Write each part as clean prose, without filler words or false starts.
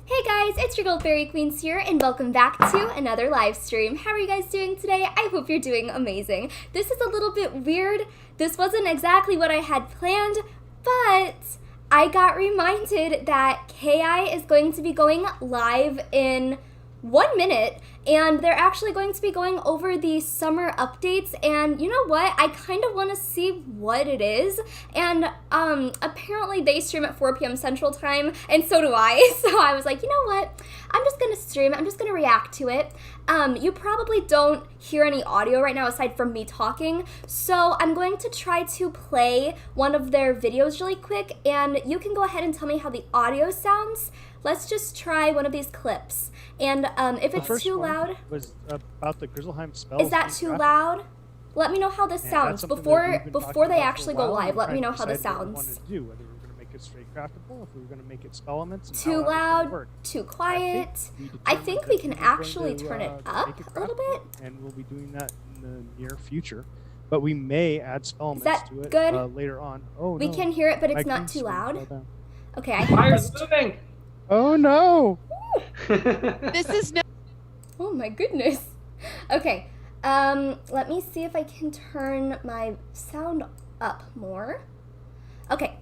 Hey guys, it's your Gold Fairy Queens here, and welcome back to another live stream. How are you guys doing today? I hope you're doing amazing. This is a little bit weird. This wasn't exactly what I had planned, but I got reminded that KI is going to be going live in 1 minute, and they're actually going to be going over the summer updates, and you know what? I kind of want to see what it is, and apparently they stream at 4 p.m. Central Time, and so do I, so I was like, you know what? I'm just going to stream it. I'm just going to react to it. You probably don't hear any audio right now aside from me talking, so I'm going to try to play one of their videos really quick, and you can go ahead and tell me how the audio sounds. Let's just try one of these clips. And if it's too loud, was about the Grizzleheim spells. Is that too loud? Let me know how this sounds before they actually go live. Let me know how this sounds. Whether we're going to make it straight craftable, if we were going to make it spell elements. Too loud, too quiet. I think we can actually turn it up a little bit. And we'll be doing that in the near future. But we may add spell elements to it good? Later on. Oh, we can hear it, but it's not too loud. Okay, I Fire's moving. Oh no! This is no. Oh my goodness. Okay, let me see if I can turn my sound up more. Okay,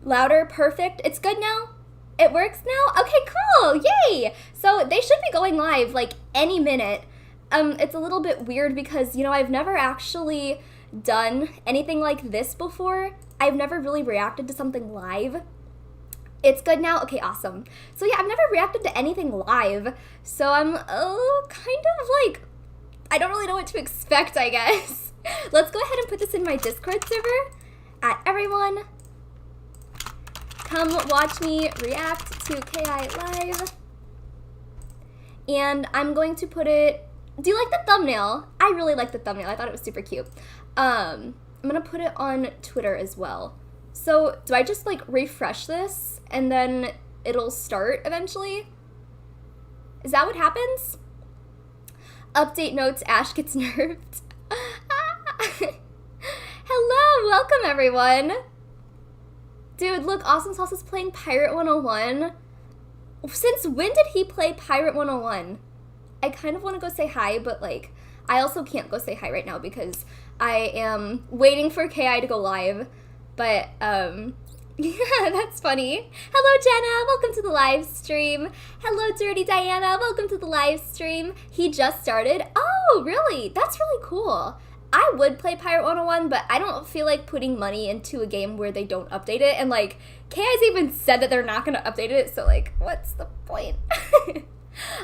louder, perfect. It's good now? It works now? Okay, cool, yay! So they should be going live like any minute. It's a little bit weird because, you know, I've never actually done anything like this before. I've never really reacted to something live. It's good now? Okay, awesome. So yeah, I've never reacted to anything live, so I'm kind of like, I don't really know what to expect, I guess. Let's go ahead and put this in my Discord server. Everyone, come watch me react to KI live. And I'm going to put it, do you like the thumbnail? I really like the thumbnail. I thought it was super cute. I'm gonna put it on Twitter as well. So, do I just, like, refresh this, and then it'll start eventually? Is that what happens? Update notes, Ash gets nerfed. Hello, welcome, everyone. Dude, look, Awesome Sauce is playing Pirate 101. Since when did he play Pirate 101? I kind of want to go say hi, but, like, I also can't go say hi right now because I am waiting for KI to go live. But, yeah, that's funny. Hello, Jenna. Welcome to the live stream. Hello, Dirty Diana. Welcome to the live stream. He just started. Oh, really? That's really cool. I would play Pirate 101, but I don't feel like putting money into a game where they don't update it. And, like, KI's even said that they're not going to update it, so, like, what's the point?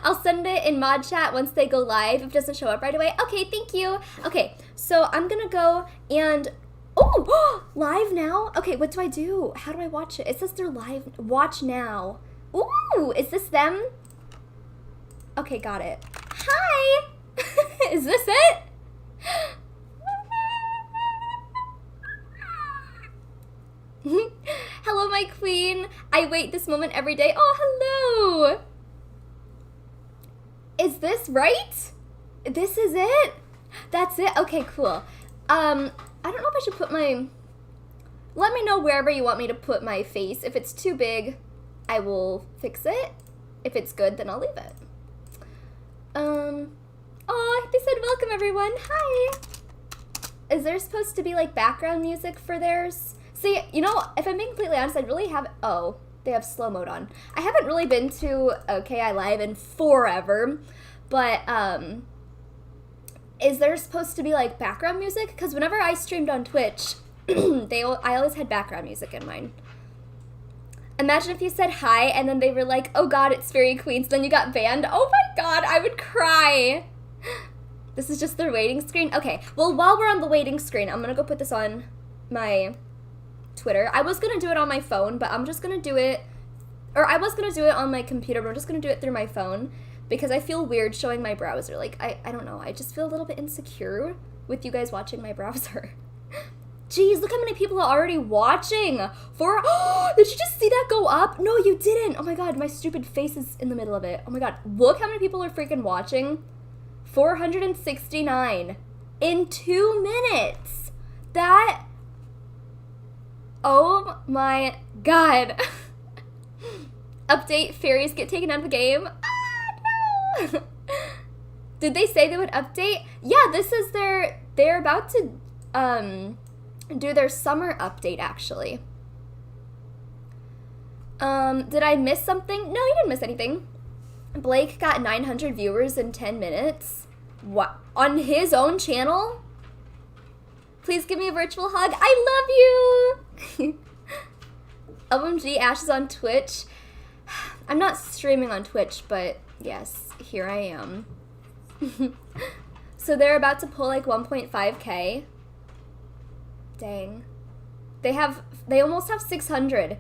I'll send it in mod chat once they go live if it doesn't show up right away. Okay, thank you. Okay, so I'm going to go and... Oh, live now? Okay, what do I do? How do I watch it? It says they're live. Watch now. Ooh, is this them? Okay, got it. Hi! Is this it? Hello, my queen. I wait this moment every day. Oh, hello! Is this right? This is it? That's it? Okay, cool. I don't know if I should put my... Let me know wherever you want me to put my face. If it's too big, I will fix it. If it's good, then I'll leave it. Oh, they said welcome, everyone. Hi. Is there supposed to be, like, background music for theirs? See, you know, if I'm being completely honest, I really have... Oh, they have slow mode on. I haven't really been to KI Live in forever, but, is there supposed to be, like, background music? Because whenever I streamed on Twitch, I always had background music in mine. Imagine if you said hi, and then they were like, oh god, it's Fairy Queens, then you got banned. Oh my god, I would cry. This is just their waiting screen? Okay, well, while we're on the waiting screen, I'm gonna go put this on my Twitter. I was gonna do it on my phone, but I'm just gonna do it, or I was gonna do it on my computer, but I'm just gonna do it through my phone. Because I feel weird showing my browser. Like, I don't know. I just feel a little bit insecure with you guys watching my browser. Jeez, look how many people are already watching. Did you just see that go up? No, you didn't. Oh my god, my stupid face is in the middle of it. Oh my god, look how many people are freaking watching. 469 in 2 minutes. That... Oh my god. Update, fairies get taken out of the game. Ah, no! Did they say they would update? Yeah, this is they're about to do their summer update, actually. Did I miss something? No, you didn't miss anything. Blake got 900 viewers in 10 minutes. What? On his own channel? Please give me a virtual hug. I love you! LMG Ash is on Twitch. I'm not streaming on Twitch, but yes, here I am. So they're about to pull like 1.5k. Dang. They almost have 600.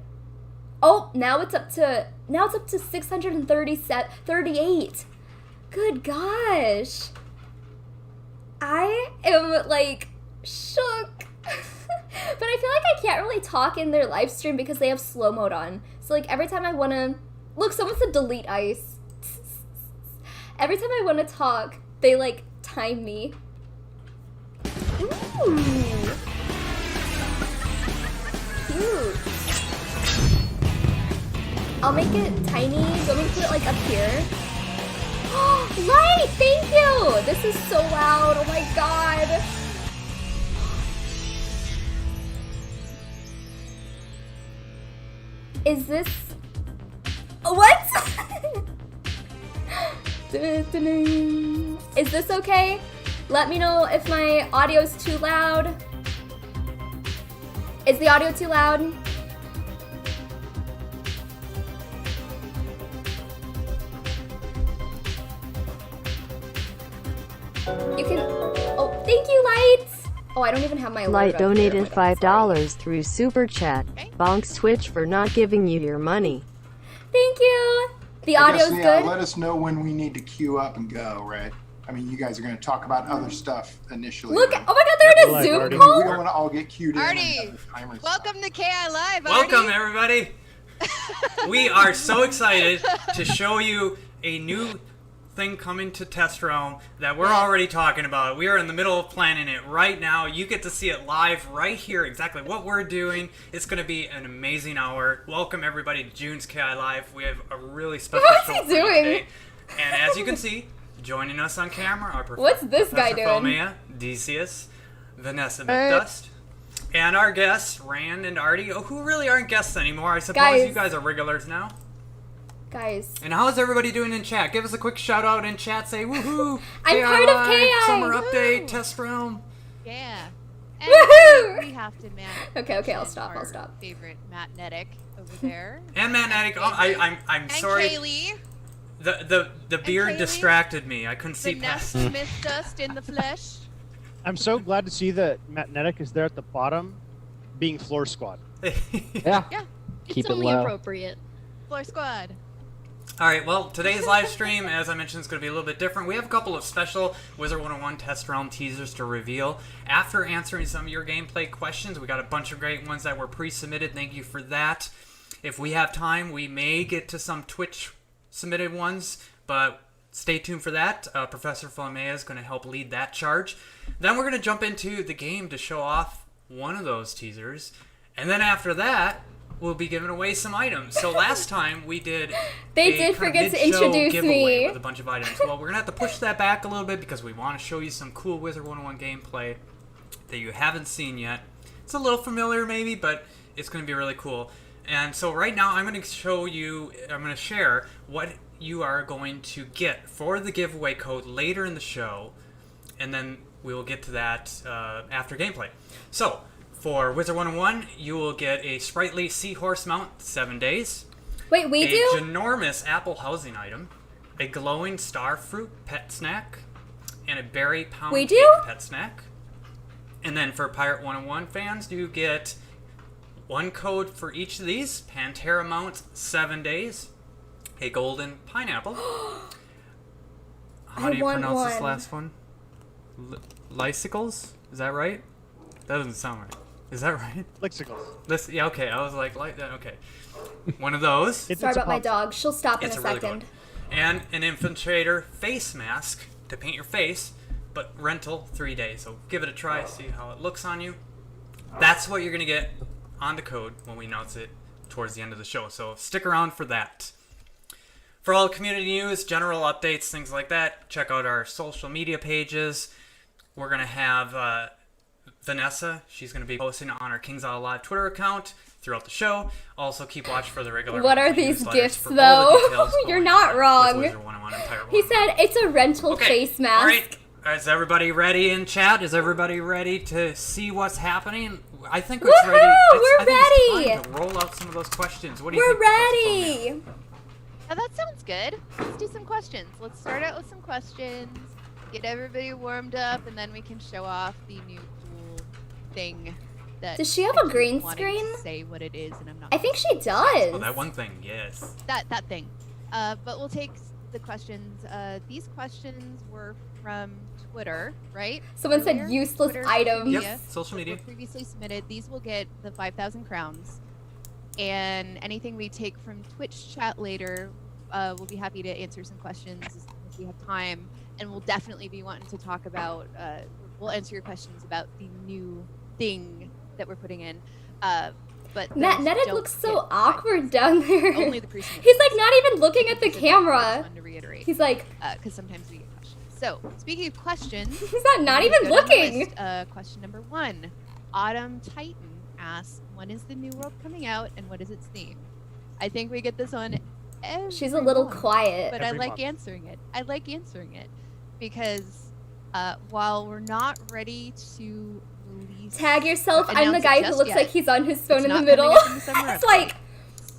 Oh, now it's up to 638. Good gosh. I am like shook. But I feel like I can't really talk in their live stream because they have slow mode on. So like every time I want to look, someone said delete ice. Every time I want to talk, they like time me. Ooh. Cute. I'll make it tiny. Do you want me to put it like up here? Light! Thank you! This is so loud. Oh my god. Is this... What? Is this okay? Let me know if my audio's too loud. Is the audio too loud? You can... Oh, thank you, Lights! Oh, I don't even have my Light logo donated here. $5 through Super Chat. Bonks Twitch for not giving you your money. Thank you! The I guess, audio's yeah, good? let us know when we need to queue up and go, right? I mean, you guys are going to talk about other stuff initially. Look, right? oh my god, they're in a Like Zoom Artie. I mean, we call? don't want to all get queued in. and Artie, have the timers welcome stop. to KI Live, Welcome, Artie. everybody. We are so excited to show you a new thing coming to Test Realm that we're already talking about. We are in the middle of planning it right now. You get to see it live right here, exactly what we're doing. It's going to be an amazing hour. Welcome, everybody, to June's KI Live. We have a really special What's show he for you doing? today. And as you can see, joining us on camera are What's this guy Professor doing? Philomea, Decius, Vanessa McDust, and our guests, Rand and Artie, who really aren't guests anymore. I suppose Guys. you guys are regulars now. Guys. And how's everybody doing in chat? Give us a quick shout out in chat. Say woohoo! I'm KI part of Live, KI. Summer Woo. update, Test Realm. Yeah. And Woohoo! we have to Okay, I'll mention stop, I'll our stop. Favorite magnetic over there. And Matt Nattic. Oh, I'm And sorry. Kaylee. The beard Kaylee. distracted me. I couldn't see past. Vanessa Smith Dust in the flesh. I'm so glad to see that Magnetic is there at the bottom, being floor squad. Yeah. Yeah. Keep it's it only low. appropriate. Floor Squad. All right, well, today's live stream, as I mentioned, is going to be a little bit different. We have a couple of special Wizard 101 Test Realm teasers to reveal. After answering some of your gameplay questions, we got a bunch of great ones that were pre-submitted. Thank you for that. If we have time, we may get to some Twitch-submitted ones, but stay tuned for that. Professor Philomea is going to help lead that charge. Then we're going to jump into the game to show off one of those teasers. And then after that, we'll be giving away some items. So last time we did They a did kind of forget to mid-show introduce giveaway me. with a bunch of items. Well, we're going to have to push that back a little bit because we want to show you some cool Wizard 101 gameplay that you haven't seen yet. It's a little familiar maybe, but it's going to be really cool. And so right now I'm going to share what you are going to get for the giveaway code later in the show. And then we will get to that after gameplay. So, for Wizard 101, you will get a sprightly seahorse mount, 7 days. Wait, we a do? ginormous apple housing item, a glowing star fruit pet snack, and a berry pound We cake do? pet snack. And then for Pirate 101 fans, you get one code for each of these. Pantera mount, 7 days. A golden pineapple. How I do you want pronounce this one. last one? Lysicles? Is that right? That doesn't sound right. Is that right? Lexicals. Yeah, okay. I was like okay. One of those. It's Sorry a about my pop- dog. She'll stop in It's a a really good second. one. And an infiltrator face mask to paint your face, but rental 3 days. So give it a try, see how it looks on you. That's what you're going to get on the code when we announce it towards the end of the show. So stick around for that. For all community news, general updates, things like that, check out our social media pages. We're going to have Vanessa. She's going to be posting on our Kings Out Live Twitter account throughout the show. Also, keep watch for the regular. What are these newsletters gifts, for all the though? details You're going not on wrong. with Wizard 101 and Pirate He 101. said it's a rental Okay, face mask. all right. Is everybody ready in chat? Is everybody ready to see what's happening? I think it's Woohoo! ready. We're I think it's ready! time to roll out some of those questions. What do you We're think? ready. Oh, that sounds good. Let's do some questions. Let's start out with some questions, get everybody warmed up, and then we can show off the new cool thing. That Does she have I a keep green wanting screen? to say what it is, and I'm not. I think she Oh, does. that one thing, yes. That thing. But we'll take the questions. These questions were from Twitter, right? Someone said Earlier? useless Twitter, items. social Yep, social media. were previously submitted. These will get the 5,000 crowns. And anything we take from Twitch chat later, we'll be happy to answer some questions if we have time. And we'll definitely be wanting to talk about, we'll answer your questions about the new thing that we're putting in. But Matt those Nedick don't looks so get awkward down there. only the pre-submitted He's like ones. not even looking at the So that's camera. one to reiterate. He's like, Because sometimes we get questions. So, speaking of questions, he's not let's even go down the looking. list. Question number 1. Autumn Titan asks, when is the new world coming out and what is its theme? I think we get this on every She's a little month, quiet. but Every I like month. answering it. I like answering it because while we're not ready to release... Tag yourself. I'm the announce it guy who just looks yet, like he's on his phone it's in the not middle. coming up in the summer It's like,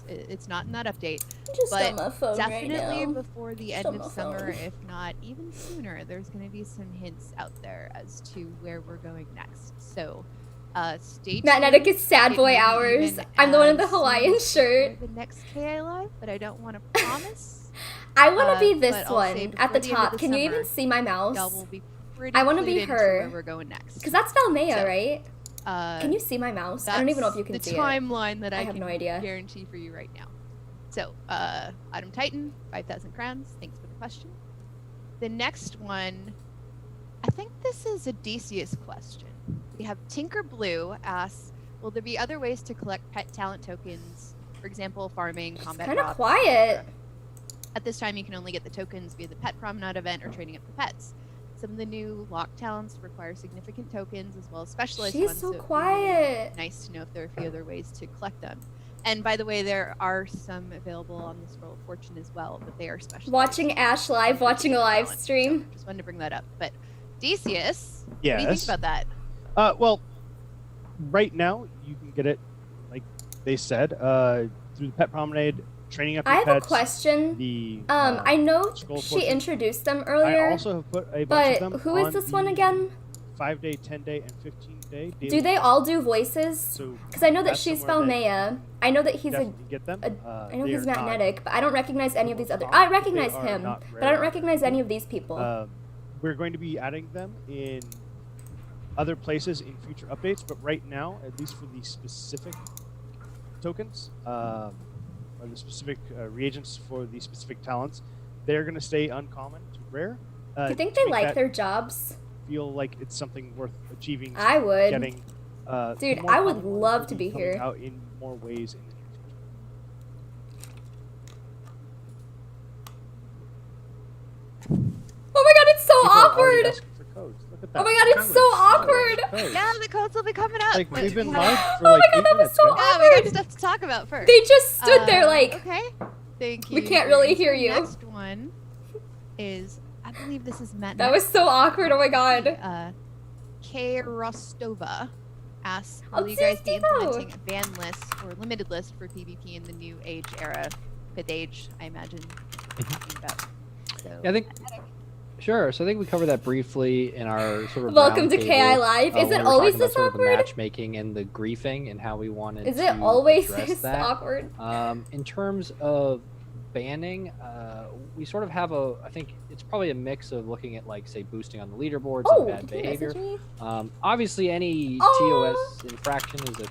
It's not in that update. I'm just But on my phone Definitely right now. before the Just end on of my summer, phone. if not even sooner, there's going to be some hints out there as to where we're going next. So, stay tuned. Matt Nedick is sad It boy may be hours. even I'm the one in the as soon Hawaiian as shirt. The next KI Live, but I don't want to promise. I want to be this but I'll say one at the before the end of top. the Can you even summer, see my Y'all mouse? will be pretty I wanna be clued into her. where we're going next. Because that's Valmea, So, right? Can you see my mouse? I don't even know if you can that's see the it. timeline that I I have can no idea. guarantee for you right now. So, Autumn Titan, 5,000 crowns. Thanks for the question. The next one, I think this is a Decius question. We have Tinker Blue asks, will there be other ways to collect pet talent tokens? For example, farming, combat Kind of drops, quiet. etc. At this time, you can only get the tokens via the Pet Promenade event or training up the pets. Some of the new locked talents require significant tokens as well as specialized She's ones. so it'd be quiet. Nice to know if there are a few other ways to collect them. And by the way, there are some available on the Scroll of Fortune as well, but they are specialized. Watching Ash live, watching a live Talent. stream. So just wanted to bring that up. But Decius, what do you think Yes. about that? Well, right now you can get it, like they said, through the Pet Promenade, training up I your have a pets. question. The I know Scroll of she Fortune. introduced them I earlier, also have put a bunch but of them who is on this one the again? 5-day, 10-day, and 15-day. Do daily they all do voices? So Because I know that that's she's somewhere that Valmea. I know that he's a. definitely get them. I know They he's are not- magnetic, but I don't recognize any of these other. common, I but recognize they are him, not but I don't rare. recognize any of these people. We're going to be adding them in other places in future updates, but right now, at least for the specific tokens, or the specific reagents for the specific talents, they're going to stay uncommon to rare. Do you think to they make like that their jobs? feel like it's something worth achieving? I would. Getting, Dude, more I would common ones love will to be coming here. Out in more ways in the near future. Oh my god, it's so People are already awkward! asking for codes. Look at that. Oh my god, it's so awkward! Codes. Yeah, the codes will be coming up. Like, but we've been yeah. live for Oh my like god, 8 that was minutes, so guys. Yeah, we got awkward! stuff to talk about first. They just stood there like, Okay. Thank you. We can't for really answering. hear you. Next one is, I believe this is Matt. that was so awkward, oh my god. K. Rostova asks, Oh, will you guys be Steve-O. implementing a ban list or limited list for PvP in the new age era? 5th age, I imagine. Talking about. So, Yeah, I think. Sure. So I think we covered that briefly in our sort of. Welcome to roundtable, KI Live. Is when it we were always talking about this sort of the awkward? matchmaking and the griefing and how we wanted Is to it always address this that. awkward? In terms of banning, we sort of have a. I think it's probably a mix of looking at like say boosting on the leaderboards Oh, and bad did you behavior. message me? Obviously, any Oh. TOS infraction is a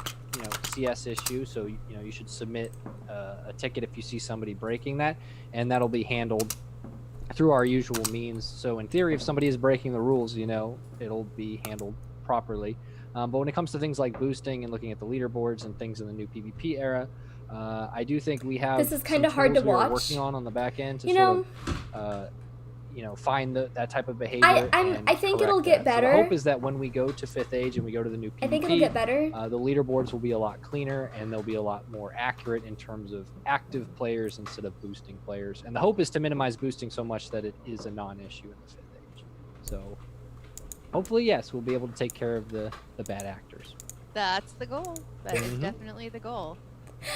CS issue, so you should submit a ticket if you see somebody breaking that, and that'll be handled through our usual means. So in theory, if somebody is breaking the rules, it'll be handled properly. But when it comes to things like boosting and looking at the leaderboards and things in the new PvP era, I do think we have. This is kinda some hard to tools we are watch. working on the back end to You sort of, find that type of behavior. I think it'll correct get that. So better. the hope is that when we go to 5th Age and we go to the new PvP, I think it'll get better. the leaderboards will be a lot cleaner and they'll be a lot more accurate in terms of active players instead of boosting players. And the hope is to minimize boosting so much that it is a non-issue in the 5th Age. So hopefully, yes, we'll be able to take care of the bad actors. That's the goal. That is definitely the goal.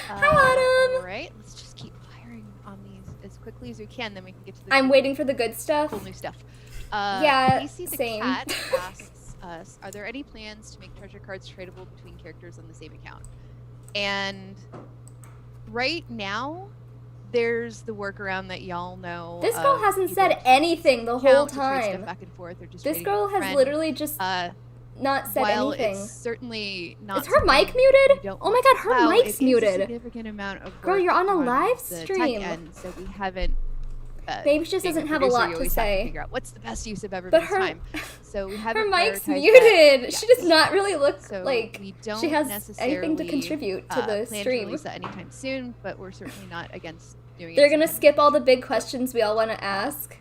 Hi, Autumn. All right, let's just keep firing on these as quickly as we can, then we can get to the I'm cool- waiting for the good stuff. cool new stuff. Yeah, PC the same. Cat asks us, are there any plans to make treasure cards tradable between characters on the same account? And right now, there's the workaround that y'all know. This girl of hasn't either said anything the whole account to trade stuff time. back and forth, or just This trading girl with a has friend. literally just not said While anything. it's certainly not. Is her mic something muted? we don't Oh my god, her allow, mic's it is a muted. significant amount of Girl, work you're on a live the tech stream. end, so we haven't. Maybe she just being doesn't a have a producer, lot you to always have say. figure out what's the best use of But everybody's her time. So we her haven't mic's prioritized muted. that She yet. does not really look So like we don't she has necessarily anything to contribute to the plan to stream. release that anytime soon, but we're certainly not against doing it. They're gonna sometime. skip all the big questions we all want to ask.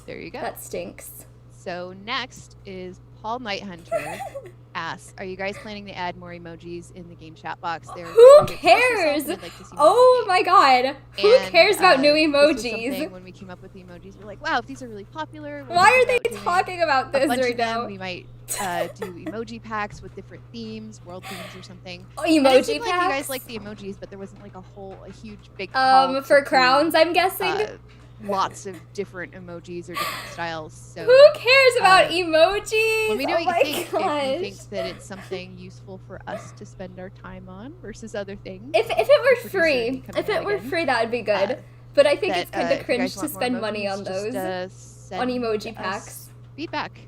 There you go. That stinks. So next is Paul Nighthunter asks, are you guys planning to add more emojis in the game chat box? They're Who great to express yourself, cares? and I'd like to see more Oh in the my game. god. Who And, cares about new this was emojis? something when we came up with the emojis, we're like, wow, if these are really popular. we'll Why think are they about doing talking about a this bunch right of them. now? We might do emoji packs with different themes, world themes or something. Oh, And it emoji seemed like packs? you guys like the emojis, but there wasn't like a huge big call to For do, crowns, I'm guessing. lots of different emojis or different styles. So Who cares about emojis? let me know Oh what my you think. If you gosh. think that it's something useful for us to spend our time on versus other things. If it were Producer free, coming if it out were again. free, that would be good. But I think it's that, kind if of you cringe guys to want more spend money emojis, on those. just, send on emoji us packs. feedback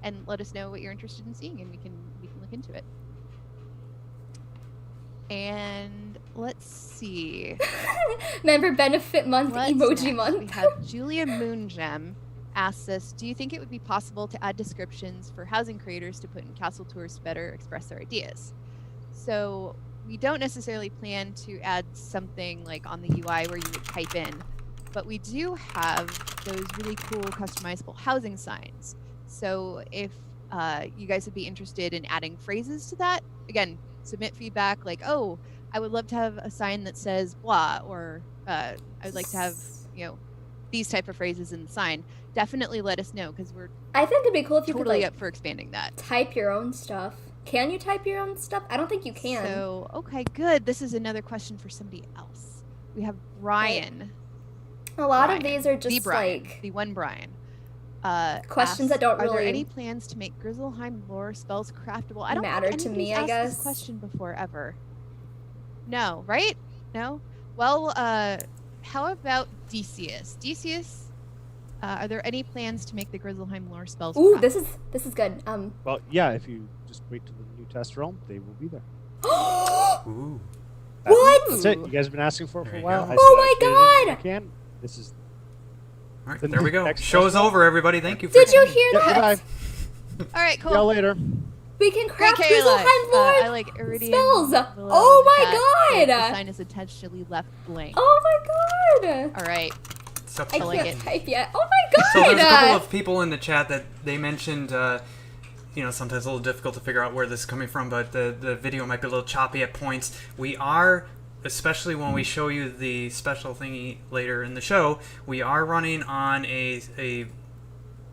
and let us know what you're interested in seeing, and we can look into it. And let's see. Member benefit month, What's emoji next? month. We have Julia Moongem asks us, do you think it would be possible to add descriptions for housing creators to put in castle tours to better express their ideas? So we don't necessarily plan to add something like on the UI where you would type in, but we do have those really cool customizable housing signs. So if you guys would be interested in adding phrases to that, again, submit feedback like, oh, I would love to have a sign that says blah, or I would like to have, these type of phrases in the sign. Definitely let us know, because we're I think it'd be cool if you totally could up for expanding that. type your own stuff. Can you type your own stuff? I don't think you can. So, okay, good. This is another question for somebody else. We have Brian. A lot Brian, of these are the just Brian, like the one Brian. questions asks, that don't Are there really any plans to make Grizzleheim lore spells craftable? I don't matter think to me, anybody's I asked guess. this question before ever. No, right? No. Well, how about Decius? Decius, are there any plans to make the Grizzleheim lore spells? Ooh, craftable? this is good. Well, yeah, if you just wait till the new test realm, they will be there. Ooh. What? That's it. You guys have been asking for it for There a you while. go. I Oh said my I'd get it God! if I can. This is. All right, The there we go. next Show's question. over, everybody. Thank you for Did you tuning in. hear Yeah, that? goodbye. All right, See y'all cool. later. We can Great, craft Kayla. Grizzleheim lore I like Iridium. spells. below Oh in the my chat. God. The sign is intentionally left blank. Oh my god! All right. It's up I to like can't it. type yet. Oh my god! So there's a couple of people in the chat that they mentioned, sometimes a little difficult to figure out where this is coming from, but the video might be a little choppy at points. We are, especially when we show you the special thingy later in the show, we are running on a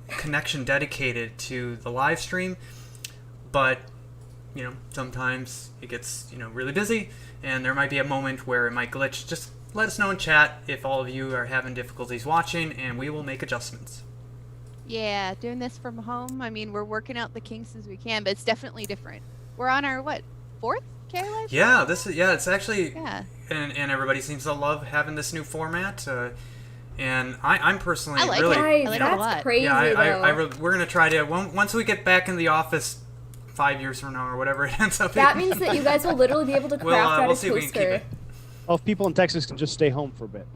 connection dedicated to the live stream, but sometimes it gets really busy, and there might be a moment where it might glitch. Just let us know in chat if all of you are having difficulties watching, and we will make adjustments. Yeah, doing this from home. I mean, we're working out the kinks as we can, but it's definitely different. We're on our fourth Live? Yeah, it's actually, Yeah. and everybody seems to love having this new format. And I'm personally I like really, it. Guys, I like it a that's lot. crazy yeah, though. we're gonna try to once we get back in the office 5 years from now or whatever it ends up. That being. means that you guys will literally be able to craft We'll, out we'll a see if we can keep toaster. it. Well, if people in Texas can just stay home for a bit.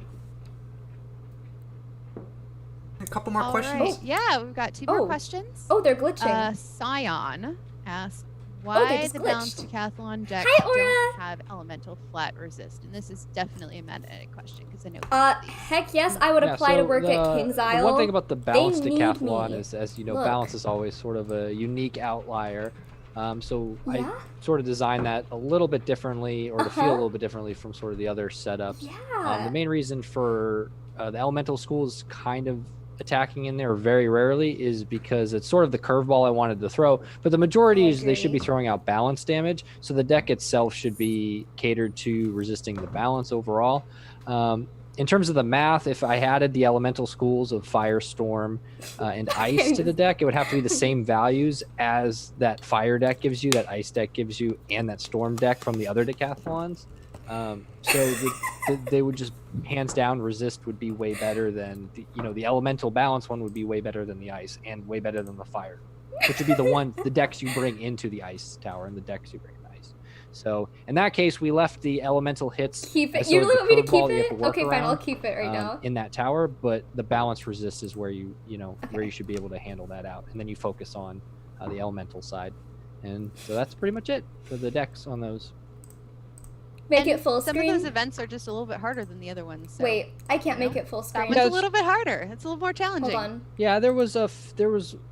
A couple more All questions. right. Yeah, we've got two more Oh. questions. Oh, they're glitching. Scion asks, why just the balanced glitched. decathlon decks Hi, don't Aura. have elemental flat resist, and this is definitely a magnetic question because I know. Heck yes, I would Yeah, apply to so work at King's The Isle. one thing about the balanced need decathlon me. is, as you know, Look. balance is always sort of a unique outlier. So Yeah? I sort of designed that a little bit differently, or to feel a Uh-huh. little bit differently from sort of the other setups. Yeah. The main reason for the elemental schools kind of attacking in there very rarely is because it's sort of the curveball I wanted to throw. But the majority is they should be agree. throwing out balance damage, so the deck itself should be catered to resisting the balance overall. In terms of the math, if I added the elemental schools of Firestorm and Ice to the deck, it would have to be the same values as that Fire deck gives you, that Ice deck gives you, and that Storm deck from the other decathlons. So they would just hands down resist would be way better than the elemental balance one would be way better than the Ice and way better than the Fire, which would be the decks you bring into the Ice tower and the decks you bring in Ice. So in that case, we left the elemental hits. Keep it. as You sort of really the want me to curveball keep that you have it? to work Okay, fine. I'll around, keep it right now. in that tower, but the balance resist is where where Okay. you should be able to handle that out, and then you focus on the elemental side. And so that's pretty much it for the decks on those. Make And it full some screen. of those events are just a little bit harder than the other ones. So Wait, I can't you make know, it full that screen. one's Yeah, a it's- little bit harder. It's a little more challenging. Hold on. Yeah, there was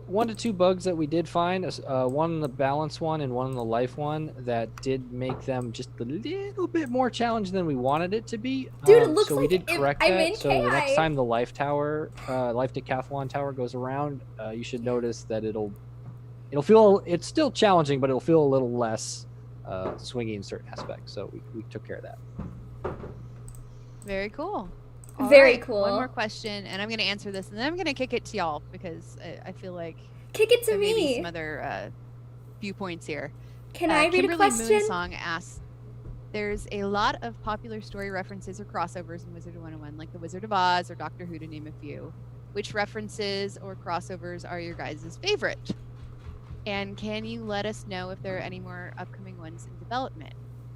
1 to 2 bugs that we did find. One in the balance one and one in the life one that did make them just a little bit more challenging than we wanted it to be. Dude, it looks so we like did if correct I'm that. in So the next KI. time the life decathlon tower goes around, you should notice that it'll feel, it's still challenging, but it'll feel a little less swingy in certain aspects. So we took care of that. Very cool. All Very right, cool. One more question, and I'm going to answer this, and then I'm going to kick it to y'all because I feel like Kick it to there may be me. some other viewpoints here. Can I read Kimberly a question? Moonsong asks, there's a lot of popular story references or crossovers in Wizard of 101, like The Wizard of Oz or Doctor Who, to name a few. Which references or crossovers are your guys' favorite? And can you let us know if there are any more upcoming ones in development?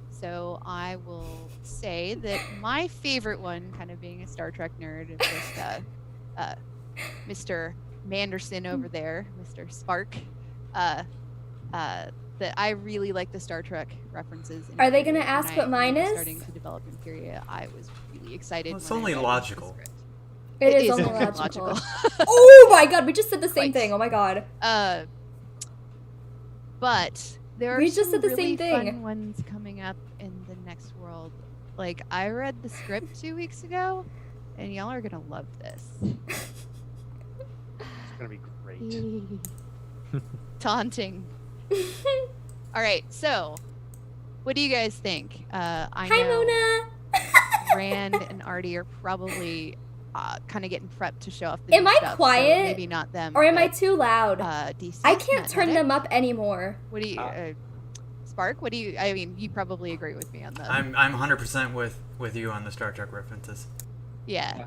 So I will say that my favorite one, kind of being a Star Trek nerd, is just Mr. Manderson over there, Mr. Spark. That I really like the Star Trek references. in Are they Imperia. gonna ask When what mine was is? Starting to develop Imperia, I was really excited. Well, it's when I only read the logical. script. It is only only logical. Oh my god, we just said the same Quite. thing. Oh my god. But there are We just some said the really same thing. fun ones coming up in the next world. Like I read the script 2 weeks ago, and y'all are gonna love this. It's gonna be great. Taunting. All right, so what do you guys think? I Hi, know Mona. Rand and Artie are probably kind of getting prepped to show off the Am new I stuff, so quiet? maybe not them. Or am I but, too loud? DC, I can't turn Magnetic. them up anymore. What do you, Spark? What do you? I mean, you probably agree with me on that. I'm 100% with you on the Star Trek references. Yeah. Yeah.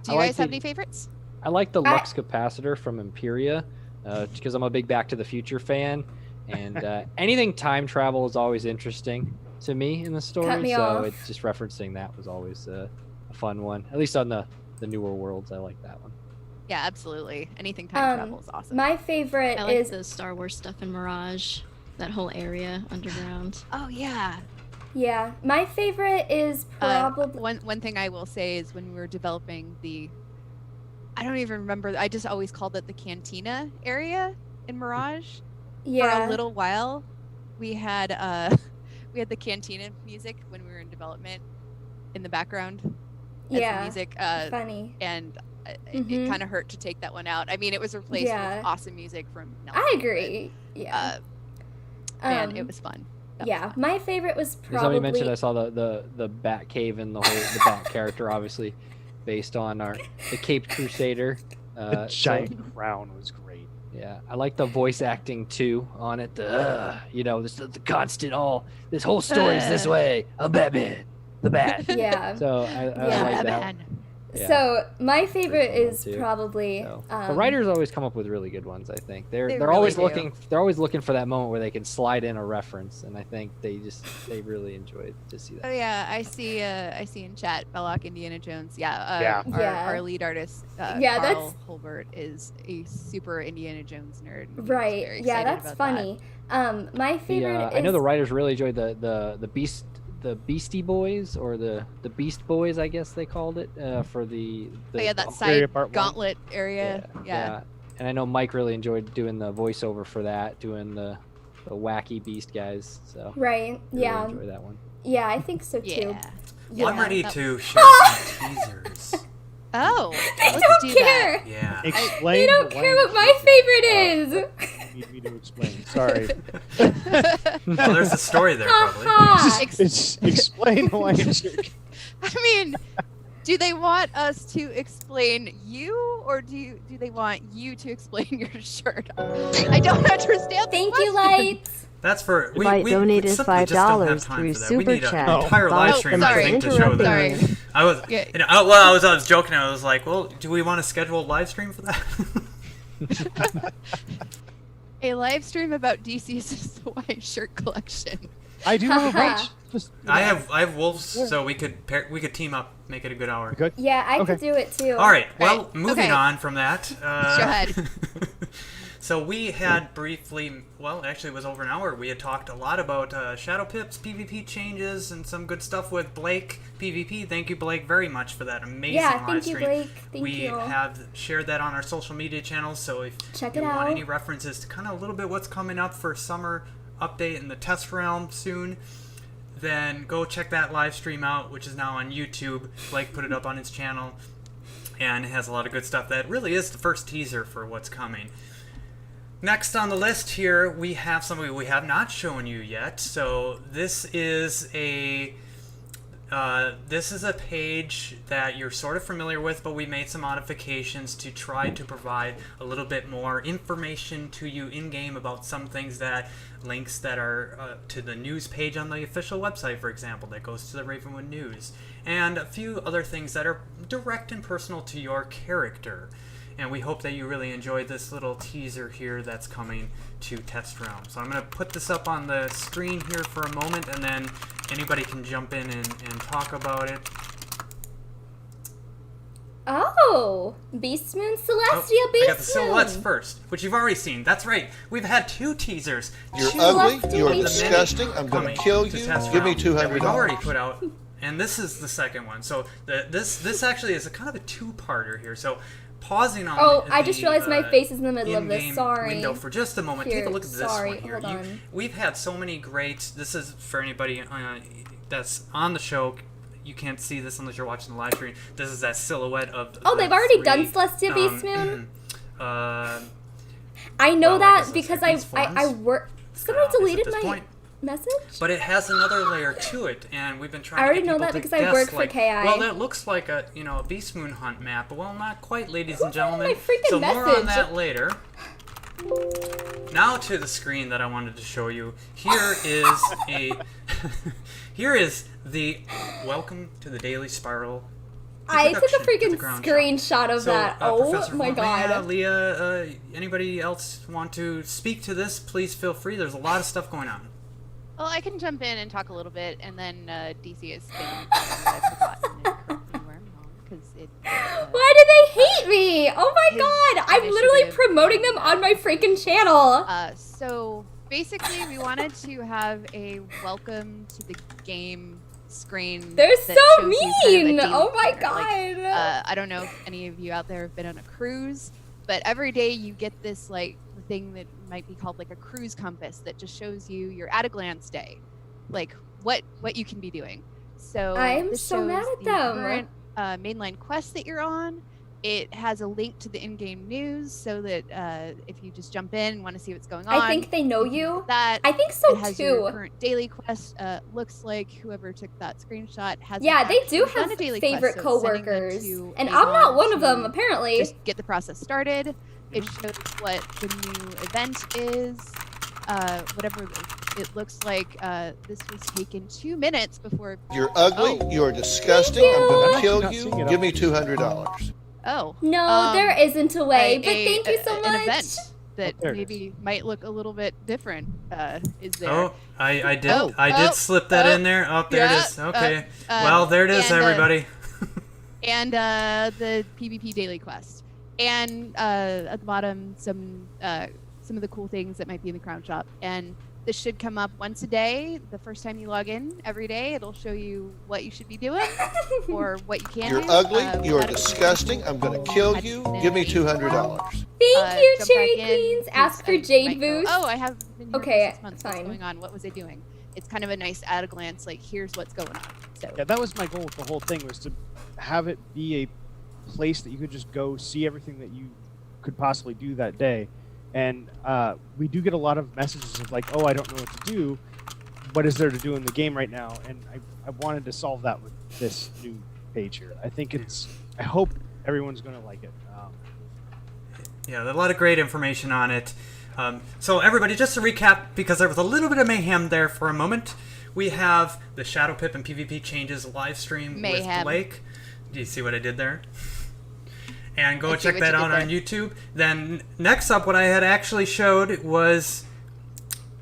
Do I you like guys have the- any favorites? I like the Lux capacitor from Imperia, because I'm a big Back to the Future fan, and anything time travel is always interesting to me in the story. me So off. it's just referencing that was always a fun one. At least on the newer worlds, I like that one. Yeah, absolutely. Anything time travel is awesome. My favorite I like is the Star Wars stuff in Mirage, that whole area underground. Oh yeah. yeah. My favorite is probably One thing I will say is when we were developing I don't even remember. I just always called it the Cantina area in Mirage. yeah. For a little while, we had the Cantina music when we were in development in the background. As yeah. the music, Funny. and it Mhm. kind of hurt to take that one out. I mean, it was replaced Yeah. with awesome music from. I Nelson, agree. but, Yeah. man, it was fun. That was Yeah. fun. My favorite was As somebody probably. mentioned, I saw the Bat Cave and the Bat character, obviously based on the Caped Crusader. The so- giant crown was great. Yeah, I like the voice acting too on it. The the constant this whole story is this way. I'm Batman, the Bat. Yeah. So I Yeah, like that. Man. Yeah. So my favorite fun one, is too. probably So, the writers always come up with really good ones. I think they're really always do. looking for that moment where they can slide in a reference, and I think they really enjoyed to see that. Oh yeah, I see in chat Belloc Indiana Jones. Yeah, Yeah. Yeah. Our lead artist, Yeah, Carl Holbert, is a super Indiana Jones nerd. and he was right. very Yeah, excited that's about that. funny. My favorite is I know the writers really enjoyed the Beastie Boys, or the Beast Boys, I guess they called it, for the Oh yeah, that Area side Part 1. gauntlet area. Yeah. And I know Mike really enjoyed doing the voiceover for that, doing the wacky Beast guys. So right. really Yeah. enjoy that one. Yeah, I think so too. Yeah. Well, I'm Yeah. ready that to share some teasers. Oh, They let's don't do care. Yeah. Explain. They don't care what my favorite is. You need me to explain. Sorry. that. Well, there's a story there, Ha probably. ha. Explain why it's your. I mean, do they want us to explain you, or do they want you to explain your shirt? I don't understand. Thank the you, question. Lights. That's for Light donated simply just don't have $5 time through for that. We Super need an Chat. entire live Oh, stream, I sorry. think, to show that. Sorry. I was, Yeah. I was joking. I was like, well, do we want to schedule a live stream for that? A live stream about DC's Hawaii shirt collection. I do have a bunch. Just, I have wolves, so we could team up, make it a good hour. Good. Yeah, I Okay. could do it too. All right. Well, Right. moving Okay. on from that. Go ahead. So we had briefly, well, actually it was over an hour. We had talked a lot about Shadow Pips, PvP changes, and some good stuff with Blake PvP. Thank you, Blake, very much for that amazing Yeah, live thank you, stream. Blake. Thank we you. have shared that on our social media channels. So if Check you it want out. any references to kind of a little bit what's coming up for summer update in the test realm soon, then go check that live stream out, which is now on YouTube. Blake put it up on his channel, and it has a lot of good stuff. That really is the first teaser for what's coming. Next on the list here, we have somebody we have not shown you yet. So this is a page that you're sort of familiar with, but we made some modifications to try to provide a little bit more information to you in-game about some things, that links that are to the news page on the official website, for example, that goes to the Ravenwood News, and a few other things that are direct and personal to your character. And we hope that you really enjoyed this little teaser here that's coming to Test Realm. So I'm going to put this up on the screen here for a moment, and then anybody can jump in and talk about it. Oh, Beastmoon, Celestia I got the Beastmoon. silhouettes first, which you've already seen. That's right. We've had 2 teasers. You're She ugly. loves You are to eat disgusting. I'm going Coming to kill to you. Test Give me Realm that we've already $200. put out. And this is the second one. So this actually is a kind of a 2-parter here. So pausing on Oh, the, I just realized my face is in the middle of in-game this. Sorry. window for just a moment. Here, Take a look at this sorry, one here. hold on. We've had so many great. This is for anybody that's on the show. You can't see this unless you're watching the live stream. This is that silhouette of. Oh, the they've already 3, done Celestia Beastmoon? I know well, I that guess because it's I forms. work. Somebody at deleted this my point. message. But it has another layer to it, and we've been trying. I already to get know people that to because I guess, work for like, KI. Well, that looks like a a Beastmoon hunt map. Well, not quite, ladies and Who found gentlemen. my freaking So more on message? that later. Now to the screen that I wanted to show you. Here is here is the welcome to the Daily Spiral. I took a introduction to the freaking ground screenshot of so, that. Oh Professor my god. Leah, anybody else want to speak to this? Please feel free. There's a lot of stuff going on. Well, I can jump in and talk a little bit, and then DC has been I've forgotten and correct me where I'm wrong, because it. Why do they hate me? Oh my His god. I'm literally initiative. promoting them on my freaking channel. So basically, we wanted to have a welcome to the game screen. They're that so shows you kind of a mean. daily Oh my planner. Like, god. I don't know if any of you out there have been on a cruise, but every day you get this like thing that might be called like a cruise compass that just shows you your at a glance day, like what you can be doing. So I'm this so mad shows at the them. current mainline quest that you're on. It has a link to the in-game news, so that if you just jump in and want to see what's going on, I think they know you can you. do that. I think so It has your too. current daily quest. Looks like whoever took that screenshot has Yeah, they do actually done have a daily favorite quest, so it's sending them coworkers. to And I'm not Avon one of them, to apparently. Just get the process started. It shows what the new event is, whatever the it looks like this was taken 2 minutes before. You're ugly. Oh. You're disgusting. Thank I'm you. going I'm to kill actually you. not seeing it Give on me the $200. Oh. No, there isn't a way, but thank you so An much. event that Oh, there it maybe might look a little bit different is there. Oh, I did. Oh, I did oh, slip that oh, in there. Oh, there yeah, it is. Okay. uh, well, there it is, and, everybody. And the PvP daily quest, and at the bottom some of the cool things that might be in the crown shop. And this should come up once a day. The first time you log in every day, it'll show you what you should be doing or what you can You're do. ugly. You're without it disgusting. I'm going to kill you. Give me $200. Thank you, jump Cherry back in, Queens. because Ask for I Jade might go, Boost. oh, I have been here Okay, for 6 months. fine. What's going on? What was I doing? It's kind of a nice at a glance, like here's what's going on. So Yeah, that was my goal with the whole thing, was to have it be a place that you could just go see everything that you could possibly do that day. And we do get a lot of messages of like, oh, I don't know what to do. What is there to do in the game right now? And I wanted to solve that with this new page here. I think I hope everyone's going to like it. Yeah, there's a lot of great information on it. So everybody, just to recap, because there was a little bit of mayhem there for a moment, we have the Shadow Pip and PvP changes live stream with Blake. Do you see what I did there? And go check that out on YouTube. Then next up, what I had actually showed was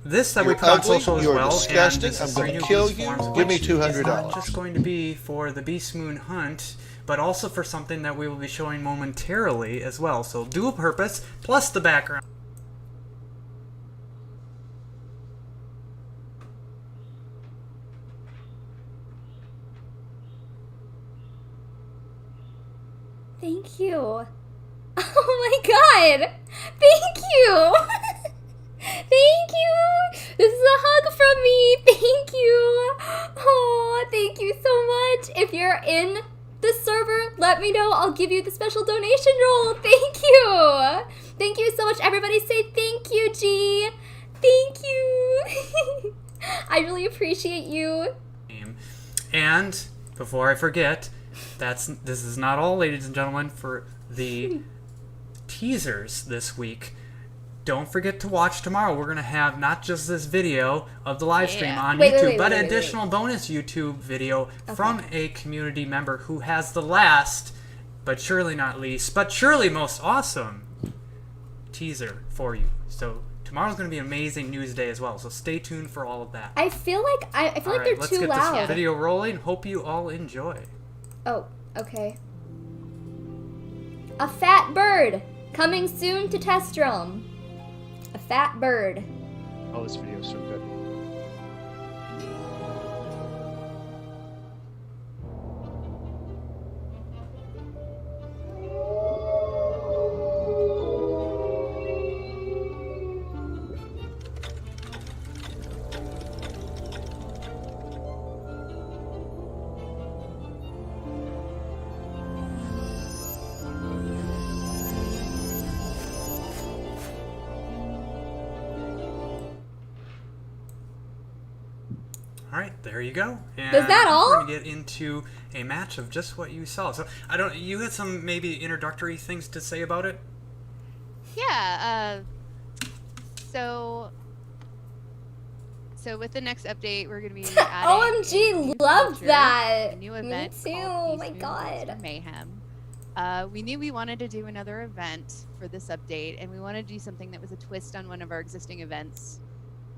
this that we put on social as well. Disgusting. And I'm going to kill you. Give me $200. It's not just going to be for the Beastmoon hunt, but also for something that we will be showing momentarily as well. So dual purpose plus the background. Thank you. Oh my god. Thank you. Thank you. This is a hug from me. Thank you. Oh, thank you so much. If you're in the server, let me know. I'll give you the special donation roll. Thank you. Thank you so much. Everybody say thank you, G. Thank you. I really appreciate you. And before I forget, this is not all, ladies and gentlemen, for the teasers this week. Don't forget to watch tomorrow. We're going to have not just this video of the live stream on YouTube, but an additional bonus YouTube video from a community member who has the last, but surely not least, but surely most awesome teaser for you. So tomorrow's going to be an amazing news day as well, so stay tuned for all of that. I feel like they're too loud. Let's get this video rolling. Hope you all enjoy. Oh, okay. A fat bird coming soon to Test Realm. A fat bird. Oh, this video is so good. Alright, there you go. And is that all? We're going to get into a match of just what you saw. So, you had some maybe introductory things to say about it? Yeah, so with the next update, we're going to be adding OMG, love that. a new event. Me too, called oh my Beastmoon god. Mayhem. We knew we wanted to do another event for this update, and we wanted to do something that was a twist on one of our existing events.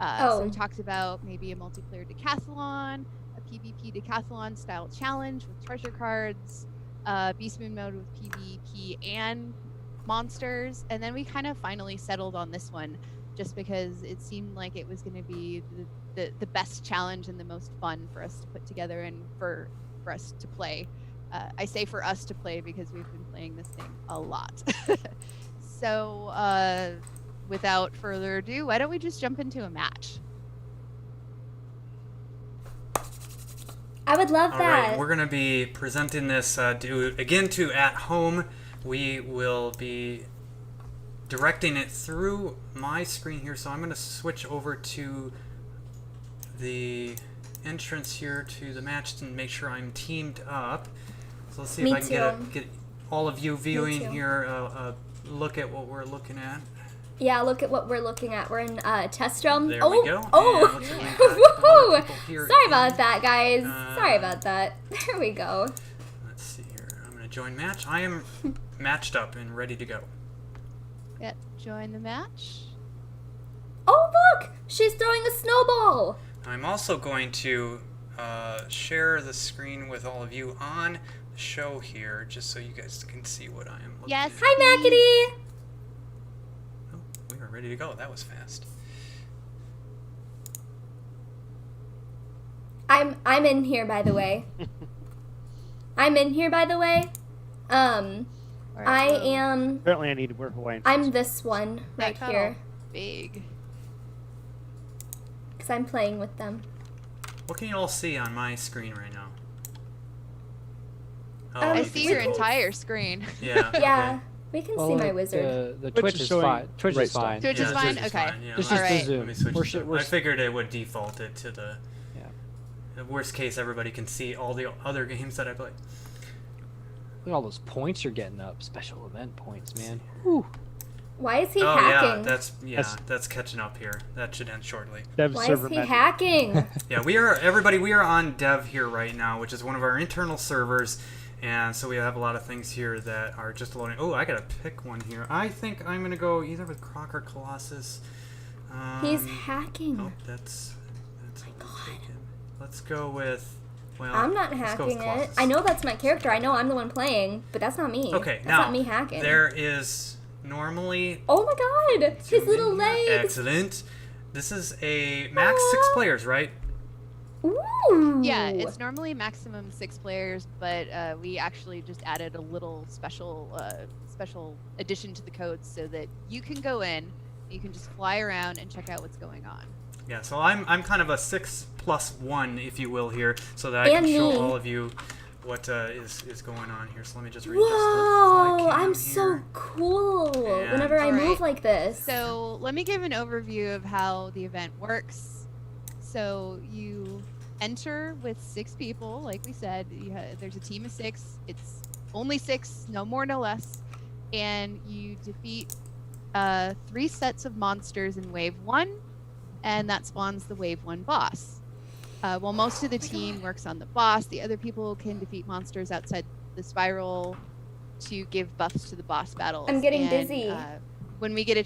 So we talked about maybe a multiplayer decathlon, a PvP decathlon style challenge with treasure cards, Beastmoon mode with PvP and monsters, and then we kind of finally settled on this one just because it seemed like it was going to be the best challenge and the most fun for us to put together and for us to play. I say for us to play because we've been playing this thing a lot. So without further ado, why don't we just jump into a match? I would love that. All right, we're going to be presenting this to at home. We will be directing it through my screen here, so I'm going to switch over to the entrance here to the match and make sure I'm teamed up. So let's see if I can get all of you viewing here a look at what we're looking at. Yeah, look at what we're looking at. We're in test realm. There oh, we go. Oh, And looks like we've got a couple woohoo! of people here Sorry in. about that, guys. Sorry about that. There we go. Let's see here. I'm gonna join match. I am matched up and ready to go. Yep, join the match. Oh, look! She's throwing a snowball! I'm also going to share the screen with all of you on the show here, just so you guys can see what I am looking Yes. at. Hi, Mackety! Oh, we are ready to go. That was fast. I'm in here, by the way. I'm in here, by the way. I am. Apparently, I need to wear Hawaiian. I'm this one right That got here. all big. Because I'm playing with them. What can you all see on my screen right now? Oh, I you I can see your both. entire screen. Yeah. Yeah, okay. we can see my wizard. The Twitch Twitch is is showing fine. Twitch right is fine. Twitch is Yeah, fine? Twitch is Okay. fine, yeah. Just All use right. the Zoom. Let me switch We're, I figured it would default it to the worst case. Everybody can see all the other games that I play. Look at all those points you're getting up. Special event points, man. Why is he Oh hacking? yeah, that's catching up here. That should end shortly. Dev Why server is he magic. hacking? Yeah, we are on Dev here right now, which is one of our internal servers, and so we have a lot of things here that are just loading. Oh, I gotta pick one here. I think I'm gonna go either with Croc or Colossus. He's hacking. Oh, that's taken. Let's go with. Well, I'm not let's go with hacking it. Colossus. I know that's my character. I know I'm the one playing, but that's not me. Okay, that's now not me hacking. there is normally. Oh my god! His little legs! Excellent. This is a max 6 players, right? Ooh! Yeah, it's normally maximum 6 players, but we actually just added a little special addition to the code so that you can go in, you can just fly around and check out what's going on. Yeah, so I'm kind of a 6+1, if you will, here, so that I And can show me. all of you what is going on here. So let me just read Whoa! this. I'm so cool And- whenever I move Alright, like this. So let me give an overview of how the event works. So you enter with 6 people, like we said. There's a team of 6. It's only 6, no more, no less. And you defeat 3 sets of monsters in Wave 1, and that spawns the Wave 1 boss. While most of the team works on the boss, the other people can defeat monsters outside the spiral to give buffs to the boss battles. I'm getting And, dizzy. When we get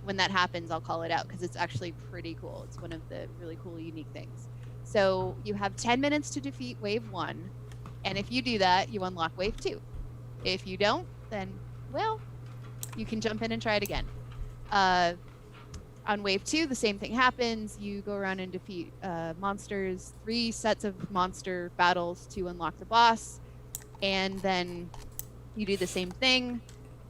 when that happens, I'll call it out because it's actually pretty cool. It's one of the really cool, unique things. So you have 10 minutes to defeat Wave 1, and if you do that, you unlock Wave 2. If you don't, then, well, you can jump in and try it again. On Wave 2, the same thing happens. You go around and defeat monsters, 3 sets of monster battles to unlock the boss, and then you do the same thing.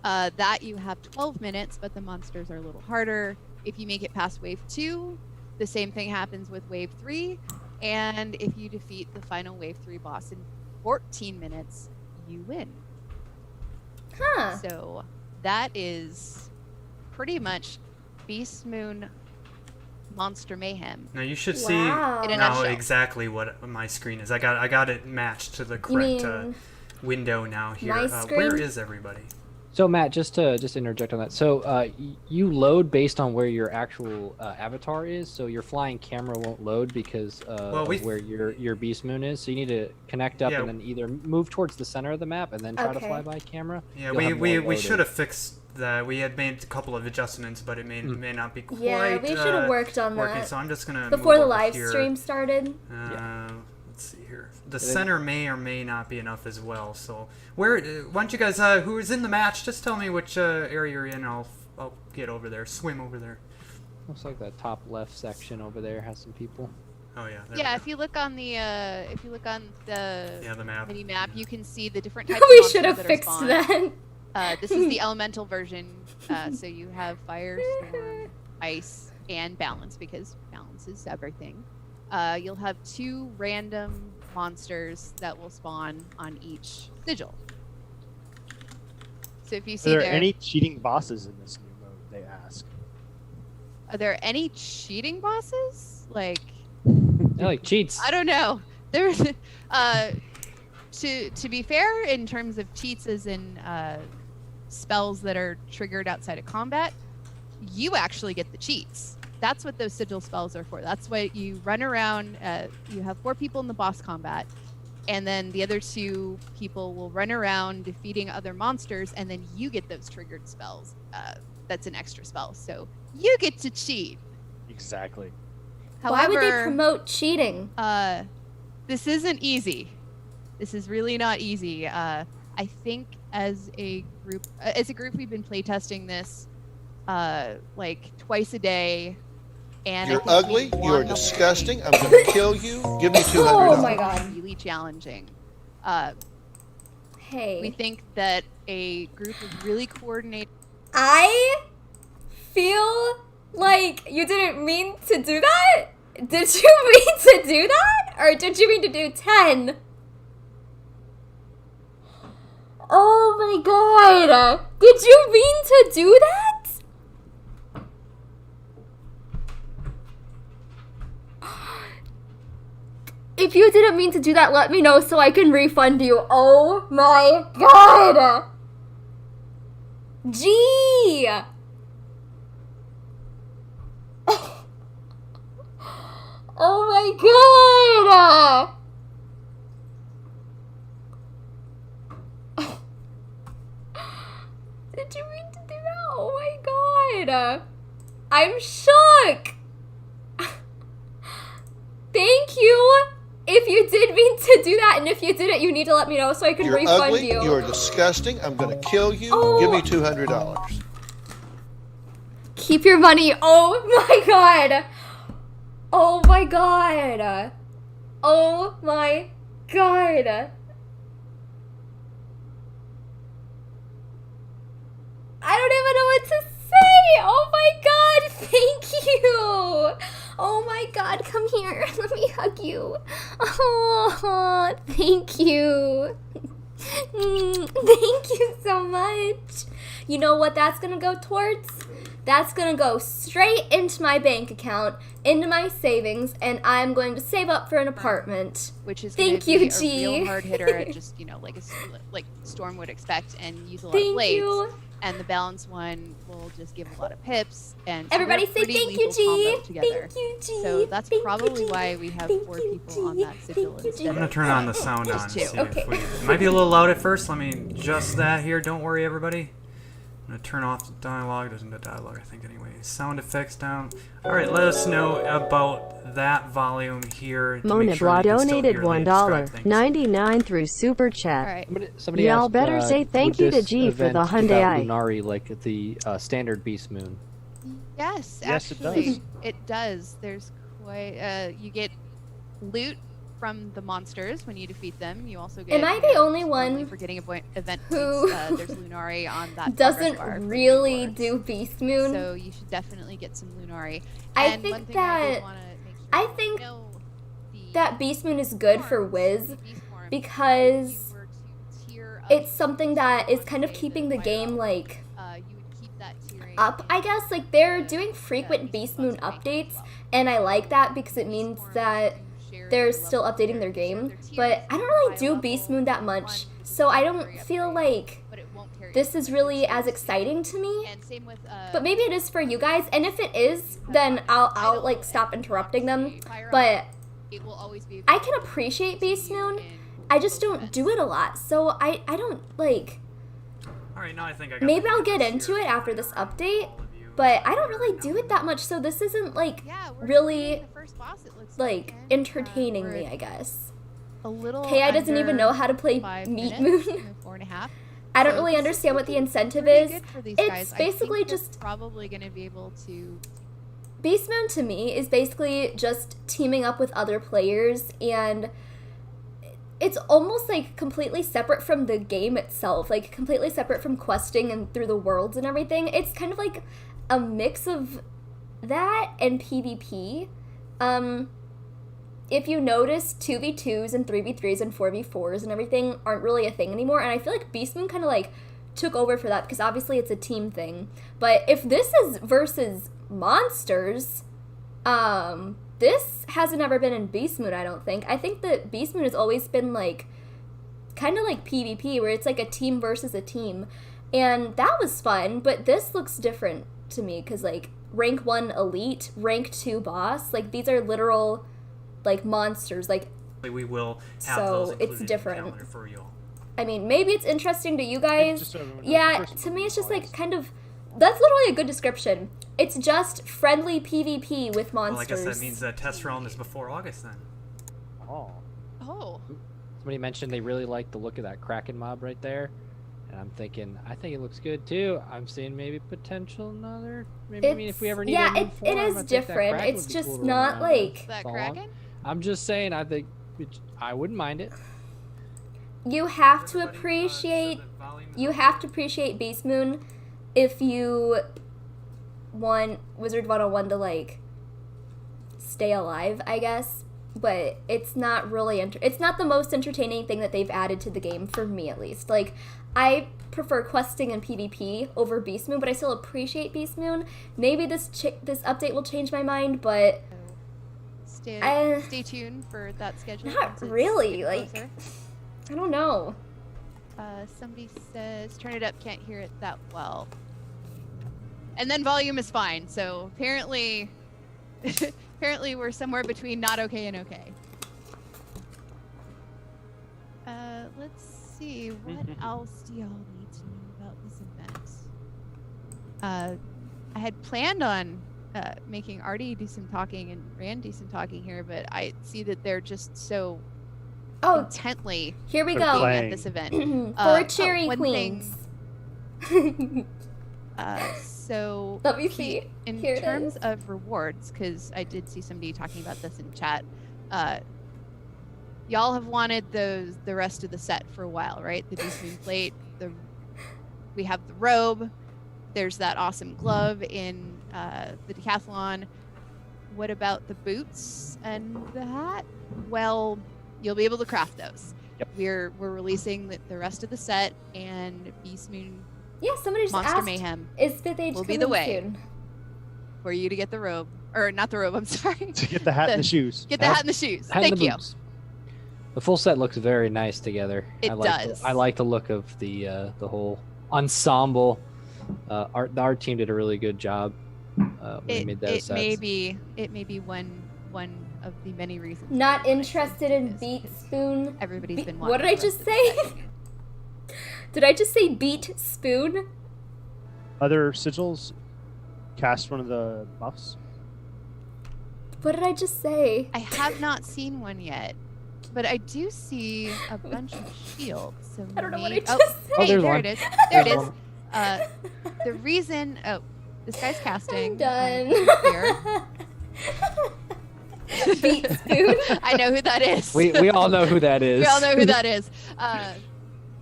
That you have 12 minutes, but the monsters are a little harder. If you make it past Wave 2, the same thing happens with Wave 3, and if you defeat the final Wave 3 boss in 14 minutes, you win. Huh. So that is pretty much Beastmoon Monster Mayhem. Now you should see Wow. In a now nutshell. exactly what my screen is. I got it matched to the You correct mean window now here. my Where screen? is everybody? So Matt, just to interject on that. So you load based on where your actual avatar is. So your flying camera won't load because of where your Beastmoon is. So you need to connect up Yeah. and then either move towards the center of the map and then try to Okay. fly by camera. Yeah, You'll have more we loaded. should have fixed that. We had made a couple of adjustments, but it may not be quite. Yeah, we should have worked on working. that So I'm just gonna before move the over live here. stream started. Let's see here. The And then- center may or may not be enough as well. So why don't you guys who is in the match just tell me which area you're in. I'll get over there. Swim over there. Looks like that top left section over there has some people. Oh yeah. there Yeah, we if you look on the the map. mini map, you can see the different types We of should have monsters fixed that are spawned. that. This is the elemental version, so you have fire, storm, ice, and balance because balance is everything. You'll have 2 random monsters that will spawn on each sigil. So if you see Are there any cheating bosses in this new mode? They ask. are there any cheating bosses? Like, They're like cheats. I don't know. There's to be fair, in terms of cheats as in spells that are triggered outside of combat, you actually get the cheats. That's what those sigil spells are for. That's why you run around. You have 4 people in the boss combat, and then the other 2 people will run around defeating other monsters, and then you get those triggered spells. That's an extra spell, so you get to cheat. Exactly. Why would they However, promote cheating? this isn't easy. This is really not easy. I think as a group we've been playtesting this like twice a day. And You're ugly. You are disgusting. I'm going to kill you. Give me $200. Oh my god. Really challenging. Hey. We think that a group of really coordinated. I feel like you didn't mean to do that? Did you mean to do that? Or did you mean to do 10? Oh my god. Did you mean to do that? If you didn't mean to do that, let me know so I can refund you. Oh my god. Gee. Oh my god. Did you mean to do that? Oh my god. I'm shook. Thank you. If you did mean to do that, and if you didn't, you need to let me know so I can You're refund ugly. you. You are disgusting. I'm going to kill you. Oh. Give me $200. Keep your money. Oh my god. Oh my god. Oh my god. I don't even know what to say. Oh my god. Thank you. Oh my god. Come here. Let me hug you. Oh, thank you. Thank you so much. You know what that's gonna go towards? That's gonna go straight into my bank account, into my savings, and I'm going to save up for an apartment. Which is Thank gonna you, be a G. real hard hitter at just, you know, like like Storm would expect, and use a lot of Thank blades. you. And the balanced one will just give a lot of pips. And so Everybody they're say pretty thank you, lethal combo G. together. Thank you, G. So that's Thank you, probably G. why we have Thank 4 you, people on G. that sigil Thank you, G. instead I'm gonna of turn on the sound on. just 2. See Okay. if it might be a little loud at first. Let me adjust that here. Don't worry, everybody. I'm gonna turn off the dialogue. Doesn't do dialogue, I think, anyway. Sound effects down. All right, let us know about that volume here. To make sure Monibla that you can still donated hear Leah describe things. $1.99 through Super Chat. All right. Somebody Y'all asked, better say thank would you to this G for the event give Hyundai out Eye. Lunari like the standard Beastmoon. Yes, Yes, it actually, does. it does. There's quite. You get loot from the monsters when you defeat them. You also get. Am I the only normally one for getting event who points? There's Lunari on that. doesn't progress bar for really rewards. do Beastmoon? So you should definitely get some Lunari. I And think one thing I did that- wanna make sure I you think know, the that Beastmoon is good for forms, Wiz the beast forms, because if you were to tier up it's something that is one kind of way keeping the the game fire like you would keep that tiering up, I guess. Like they're doing frequent Beastmoon updates, and I like that because it means that they're still updating their game. But I don't really do Beastmoon that much, so I don't feel like this is really as exciting to me. And same with, But maybe it is for you guys, and if it is, then I'll like stop interrupting them. But it will always be I can appreciate Beastmoon. I just don't do it a lot, so I don't like. All right, now I think I got Maybe the I'll get difference into here it after this for update, all of you. but I don't really do it that much, so this isn't like yeah, we're really the first boss, it looks like and, entertaining we're me, I guess. a little Ki doesn't even know how to play 5 Meat minutes, Moon. 4.5. I don't So really this is understand what the incentive pretty is. good for these It's guys. I basically think they're just probably going to be able to. Beastmoon to me is basically just teaming up with other players, and it's almost like completely separate from the game itself, like completely separate from questing and through the worlds and everything. It's kind of like a mix of that and PvP. If you notice, 2v2s and 3v3s and 4v4s and everything aren't really a thing anymore, and I feel like Beastmoon kind of like took over for that because obviously it's a team thing. But if this is versus monsters, this hasn't ever been in Beastmoon, I don't think. I think that Beastmoon has always been like kind of like PvP, where it's like a team versus a team, and that was fun. But this looks different to me because like rank 1 elite, rank 2 boss, like these are literal like monsters. Like we will have so those it's included in the different. calendar for you all. I mean, maybe it's interesting to you guys. Just so everyone knows, Yeah, the first to one me it's just always- like kind of. That's literally a good description. It's just friendly PvP with monsters. Well, I guess that means that test realm is before August then. Oh. Oh. Somebody mentioned they really like the look of that Kraken mob right there. And I'm thinking, I think it looks good too. I'm seeing maybe potential another. Maybe I mean, if we ever need a new it form, I is think that different. Kraken It's would be just cool to run not around like That with. Kraken? I'm just saying, I think I wouldn't mind it. you have to Everybody, appreciate. so the volume is You up. have to appreciate Beastmoon if you want Wizard 101 to like stay alive, I guess. But it's not really it's not the most entertaining thing that they've added to the game for me, at least. Like I prefer questing and PvP over Beastmoon, but I still appreciate Beastmoon. Maybe this update will change my mind, but Stay tuned for that schedule. not once it's really, getting like- closer. I don't know. Somebody says, turn it up, can't hear it that well. And then volume is fine, so apparently apparently we're somewhere between not okay and okay. Let's see, what else do y'all need to know about this event? I had planned on making Artie do some talking and Rand do some talking here, but I see that they're just so intently Here we They're go. playing. at this event. For Cherry one Queens. So Let me see. in Here it terms is. of rewards, because I did see somebody talking about this in chat, y'all have wanted the rest of the set for a while, right? The Beastmoon plate, we have the robe, there's that awesome glove in the Decathlon. What about the boots and the hat? Well, you'll be able to craft those. Yep. We're releasing the rest of the set, and Beastmoon Yeah, somebody just Monster asked. Mayhem Is 5th age will be coming the way. soon? for you to get the robe, or not the robe, I'm sorry. To get the hat and the shoes. Get the hat and the shoes. Hat and Thank the you. boots. The full set looks very nice together. It does. I like the look of the whole ensemble. The art team did a really good job. When they made those It sets. may be one of the many reasons. Not why I interested chose in this, Beat because Spoon. Everybody's been What did wanting I the just rest of the say? set. Did I just say Beat Spoon? Other sigils cast one of the buffs. What did I just say? I have not seen one yet, but I do see a bunch of shields. So I don't know what I maybe- just said. Oh, Hey, there's there one. it is. There it There's is. one. The reason. Oh, this guy's casting. I'm done. Here. Beat Spoon. I know who that is. We all know who that is. We all know who that is.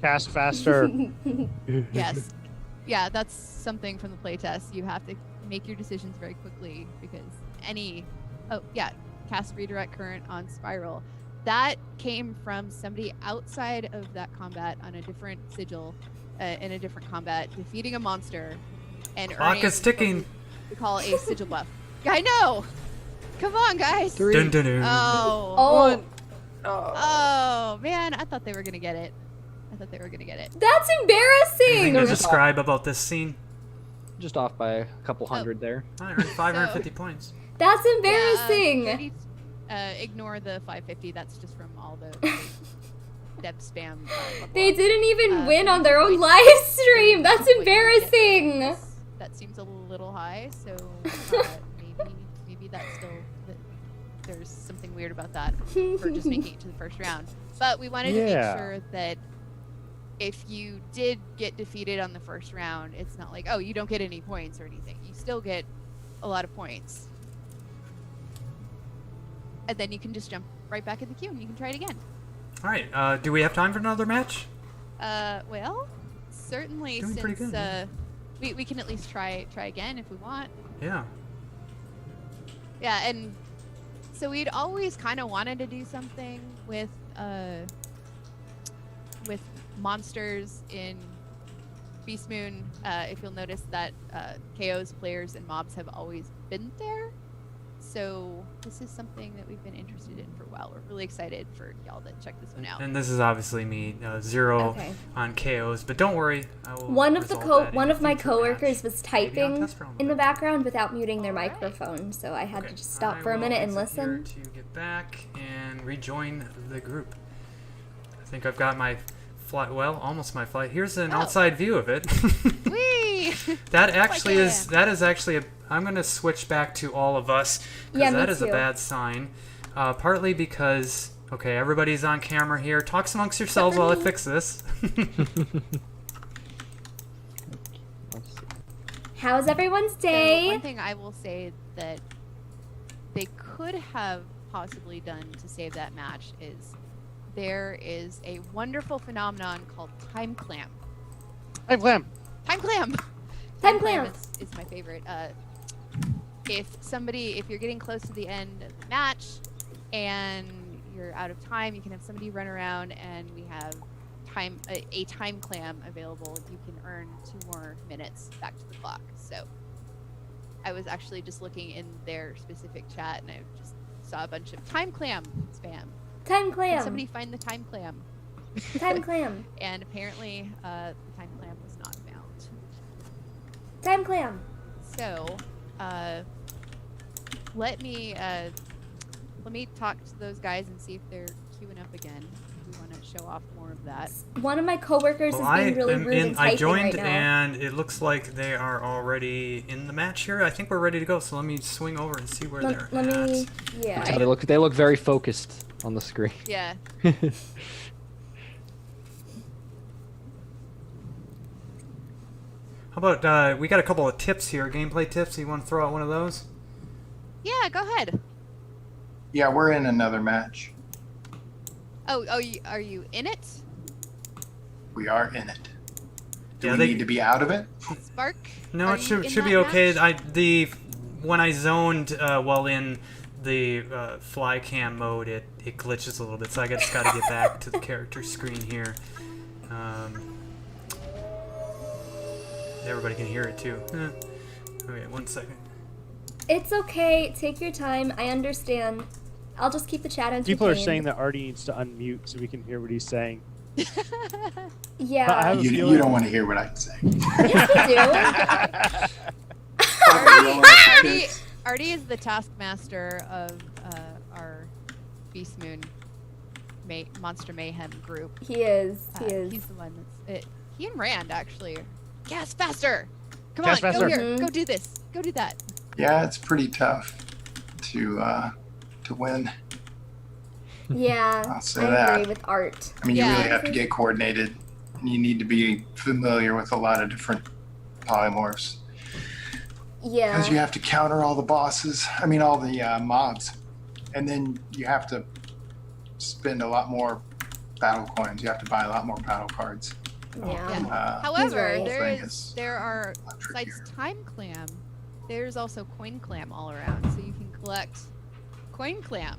Cast faster. Yes. Yeah, that's something from the playtest. You have to make your decisions very quickly because cast redirect current on Spiral. That came from somebody outside of that combat on a different sigil, in a different combat, defeating a monster and Clock earning is ticking. what we call a sigil buff. I know. Come on, guys. Dun, dun, dun. Oh. Oh, Oh man, I thought they were gonna get it. that's Anything embarrassing. to describe about this scene? Just off by a couple hundred there. I earned 550 points. That's Yeah, embarrassing. maybe, ignore the 550. That's just from all the dev spam. They didn't even win on maybe their own voice- live stream. That's Wait, you get embarrassing. this. That seems a little high. So maybe that's still there's something weird about that for just making it to the first round. But we wanted to make sure that if you did get defeated on the first round, it's not like, oh, you don't get any points or anything. You still get a lot of points. And then you can just jump right back in the queue and you can try it again. All right. Do we have time for another match? Well, certainly Doing pretty since good, we can at least try again if we want. Yeah. Yeah, and so we'd always kind of wanted to do something with monsters in Beastmoon. If you'll notice that KO's players and mobs have always been there. So this is something that we've been interested in for a while. We're really excited for y'all to check this one out. And this is obviously me, 0 Okay. on KOs, but don't worry. I will One of my future coworkers match. was Maybe on typing test round in the with it. background without muting their microphone, so I had to just stop for a minute and listen. To get back and rejoin the group. I think I've got my flight. Well, almost my flight. Here's an outside view of it. Whee! That actually is. That is actually a. I'm gonna switch back to all of us because Yeah, me that is a too. bad sign. Partly because okay, everybody's on camera here. Talk amongst yourselves while I fix this. How's everyone's So day? one thing I will say that they could have possibly done to save that match is there is a wonderful phenomenon called time clam. Hey, Glam. Time clam. Time clam. is my favorite. If you're getting close to the end of the match and you're out of time, you can have somebody run around, and we have a time clam available. You can earn 2 more minutes back to the clock. So I was actually just looking in their specific chat, and I just saw a bunch of time clam spam. Time Can clam. somebody find the time clam? Time clam. And apparently, the time clam was not found. Time clam. So, let me talk to those guys and see if they're queuing up again. We want to show off more of that. One of my coworkers Well, is being really rude and I typing joined right now. and it looks like they are already in the match here. I think we're ready to go. So let me swing over and see where they're Let at. me. Yeah. So they look very focused on the screen. Yeah. How about we got a couple of tips here, gameplay tips. You want to throw out one of those? Yeah, go ahead. Yeah, we're in another match. Oh, are you in it? We are in it. Do Yeah, we need to be out of it? Spark? No, Are it you in should be that okay. match? When I zoned while in the fly cam mode, it glitches a little bit, so I just got to get back to the character screen here. Everybody can hear it too. Okay, 1 second. It's okay. Take your time. I understand. I'll just keep the chat entertained. People are saying that Artie needs to unmute so we can hear what he's saying. Yeah. I have a You feeling- don't want to hear what I say. Yes, we do. Artie is the taskmaster of our Beastmoon Monster Mayhem group. He is. He is. He's the one that's he and Rand actually. Gas faster! Come Gas on, faster. go here. Mhm. Go do this. Go do that. Yeah, it's pretty tough to win. Yeah. I'll say I that. agree with Art. I mean, Yeah. you really have to get coordinated, and you need to be familiar with a lot of different polymorphs. Yeah. Because you have to counter all the bosses, all the mobs. And then you have to spend a lot more battle coins. You have to buy a lot more battle cards. Yeah. However, right. there are a lot besides trickier. time clam, there's also coin clam all around, so you can collect coin clam.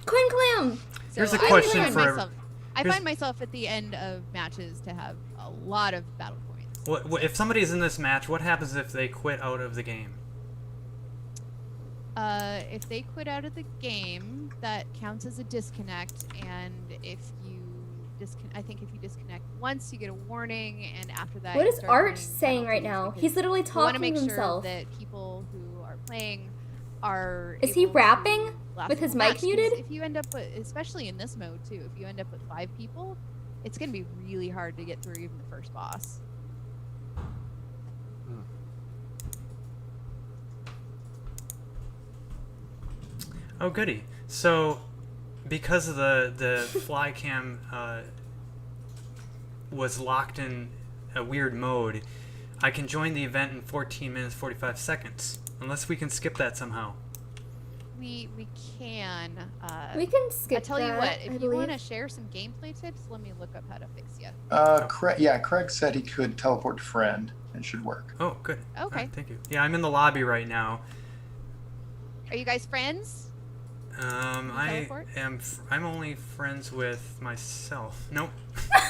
Coin clam. So Here's a I question find for- myself. I here's- find myself at the end of matches to have a lot of battle coins. What if somebody's in this match? What happens if they quit out of the game? If they quit out of the game, that counts as a disconnect, and if you I think if you disconnect once, you get a warning, and after that, What you is start Art getting saying right penalties now? because He's literally we want to talking make to sure himself. that people who are playing are. Is he able to rapping last with his the mic match, 'cause muted? If you end up with, especially in this mode too, if you end up with 5 people, it's gonna be really hard to get through even the first boss. Oh, goody. So, because of the fly cam was locked in a weird mode, I can join the event in 14 minutes 45 seconds, unless we can skip that somehow. We can. We can skip I tell you that, what, I if you believe. want to share some gameplay tips, let me look up how to fix you. Craig said he could teleport to friend. It should work. Oh, good. Okay. All right, thank you. Yeah, I'm in the lobby right now. Are you guys friends? I am. I'm only friends with myself. Nope. I'm.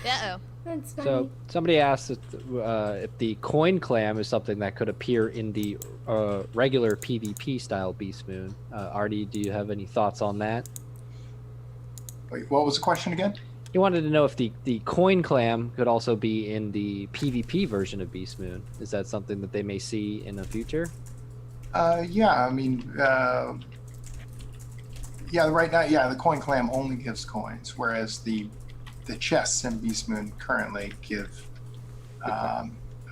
Uh-oh. That's funny. So somebody asked if the coin clam is something that could appear in the regular PvP style Beastmoon. Artie, do you have any thoughts on that? Wait, what was the question again? He wanted to know if the coin clam could also be in the PvP version of Beastmoon. Is that something that they may see in the future? Yeah, I mean, yeah, right now, yeah, the coin clam only gives coins, whereas the chests in Beastmoon currently give,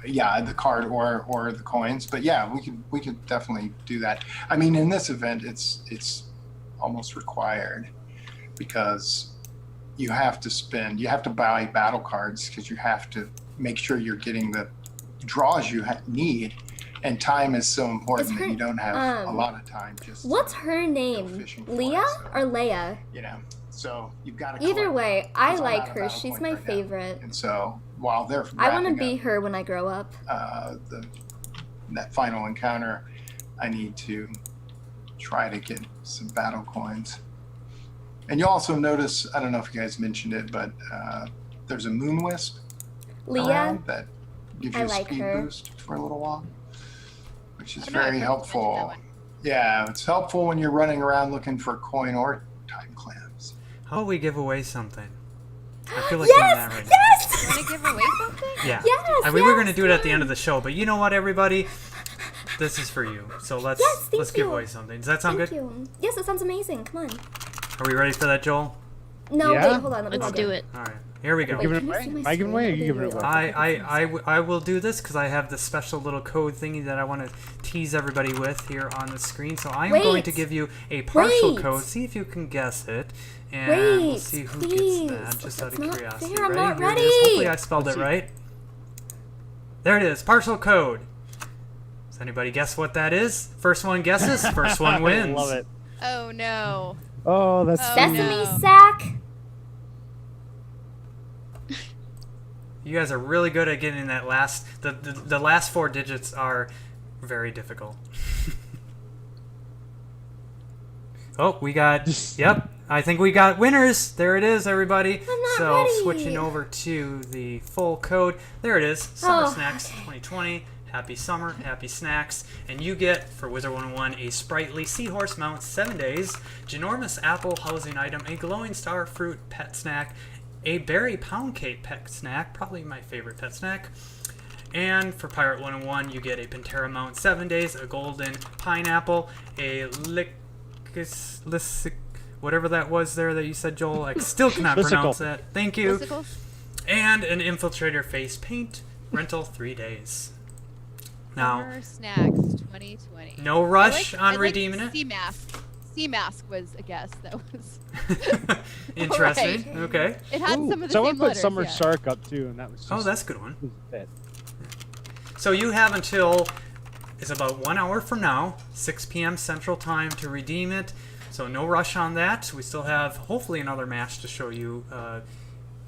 yeah, the card or the coins. But yeah, we could definitely do that. I mean, in this event, it's almost required because you have to buy battle cards because you have to make sure you're getting the draws you need. And time is so important that you don't have a lot of time. Just what's her name? Leah or Leia? You know, so you've got to. Either way, I like her. She's my favorite. And so while they're, I want to be her when I grow up. That final encounter, I need to try to get some battle coins. And you also notice, I don't know if you guys mentioned it, but there's a moon wisp. Leah. That gives you a speed boost for a little while. Which is very helpful. Yeah, it's helpful when you're running around looking for coin or time clams. How about we give away something? I feel like yes! doing that right yes! You want to give away something? Yeah. Yes, we were going to do it at the end of the show, but you know what, everybody? This is for you. So let's give away something. Does that sound good? Thank you. Yes, it sounds amazing. Come on. Are we ready for that, Joel? No, Yeah? wait, hold on. Let's do it. All right. Here we go. Wait, Giving it can you away? see my Am I giving away or are you giving it away? I will do this because I have the special little code thingy that I want to tease everybody with here on the screen. So I'm going to give you a partial code. See if you can guess it. And we'll see who gets that, just out of curiosity. Fair. I'm not Here it ready. is. Hopefully I spelled it right. There it is. Partial code. Does anybody guess what that is? First one guesses. First one wins. I love it. Oh no. Oh, that's Sesame no. sack. You guys are really good at getting that last. The last 4 digits are very difficult. Oh, we got. Yep, I think we got winners. There it is, everybody. I'm not so ready. switching over to the full code. There it is. Summer Oh, Snacks 2020. Happy summer, happy snacks, and you get for Wizard 101 a sprightly seahorse mount 7 days, ginormous apple housing item, a glowing star fruit pet snack, a berry pound cake pet snack, probably my favorite pet snack. And for Pirate 101, you get a Pantera mount 7 days, a golden pineapple, a whatever that was there that you said, Joel. I still cannot pronounce that. Thank you. Lissicles? And an infiltrator face paint rental 3 days. Now, Summer Snacks 2020. no rush on I redeeming it. Sea Mask. Sea Mask was a guess that was. Interesting. Right. Okay. It had some of the someone same put letters. Summer yeah. Shark up too, and that was just, Oh, that's a good one. it. So you have until, it's about 1 hour from now, 6 p.m. Central Time to redeem it. So no rush on that. We still have hopefully another match to show you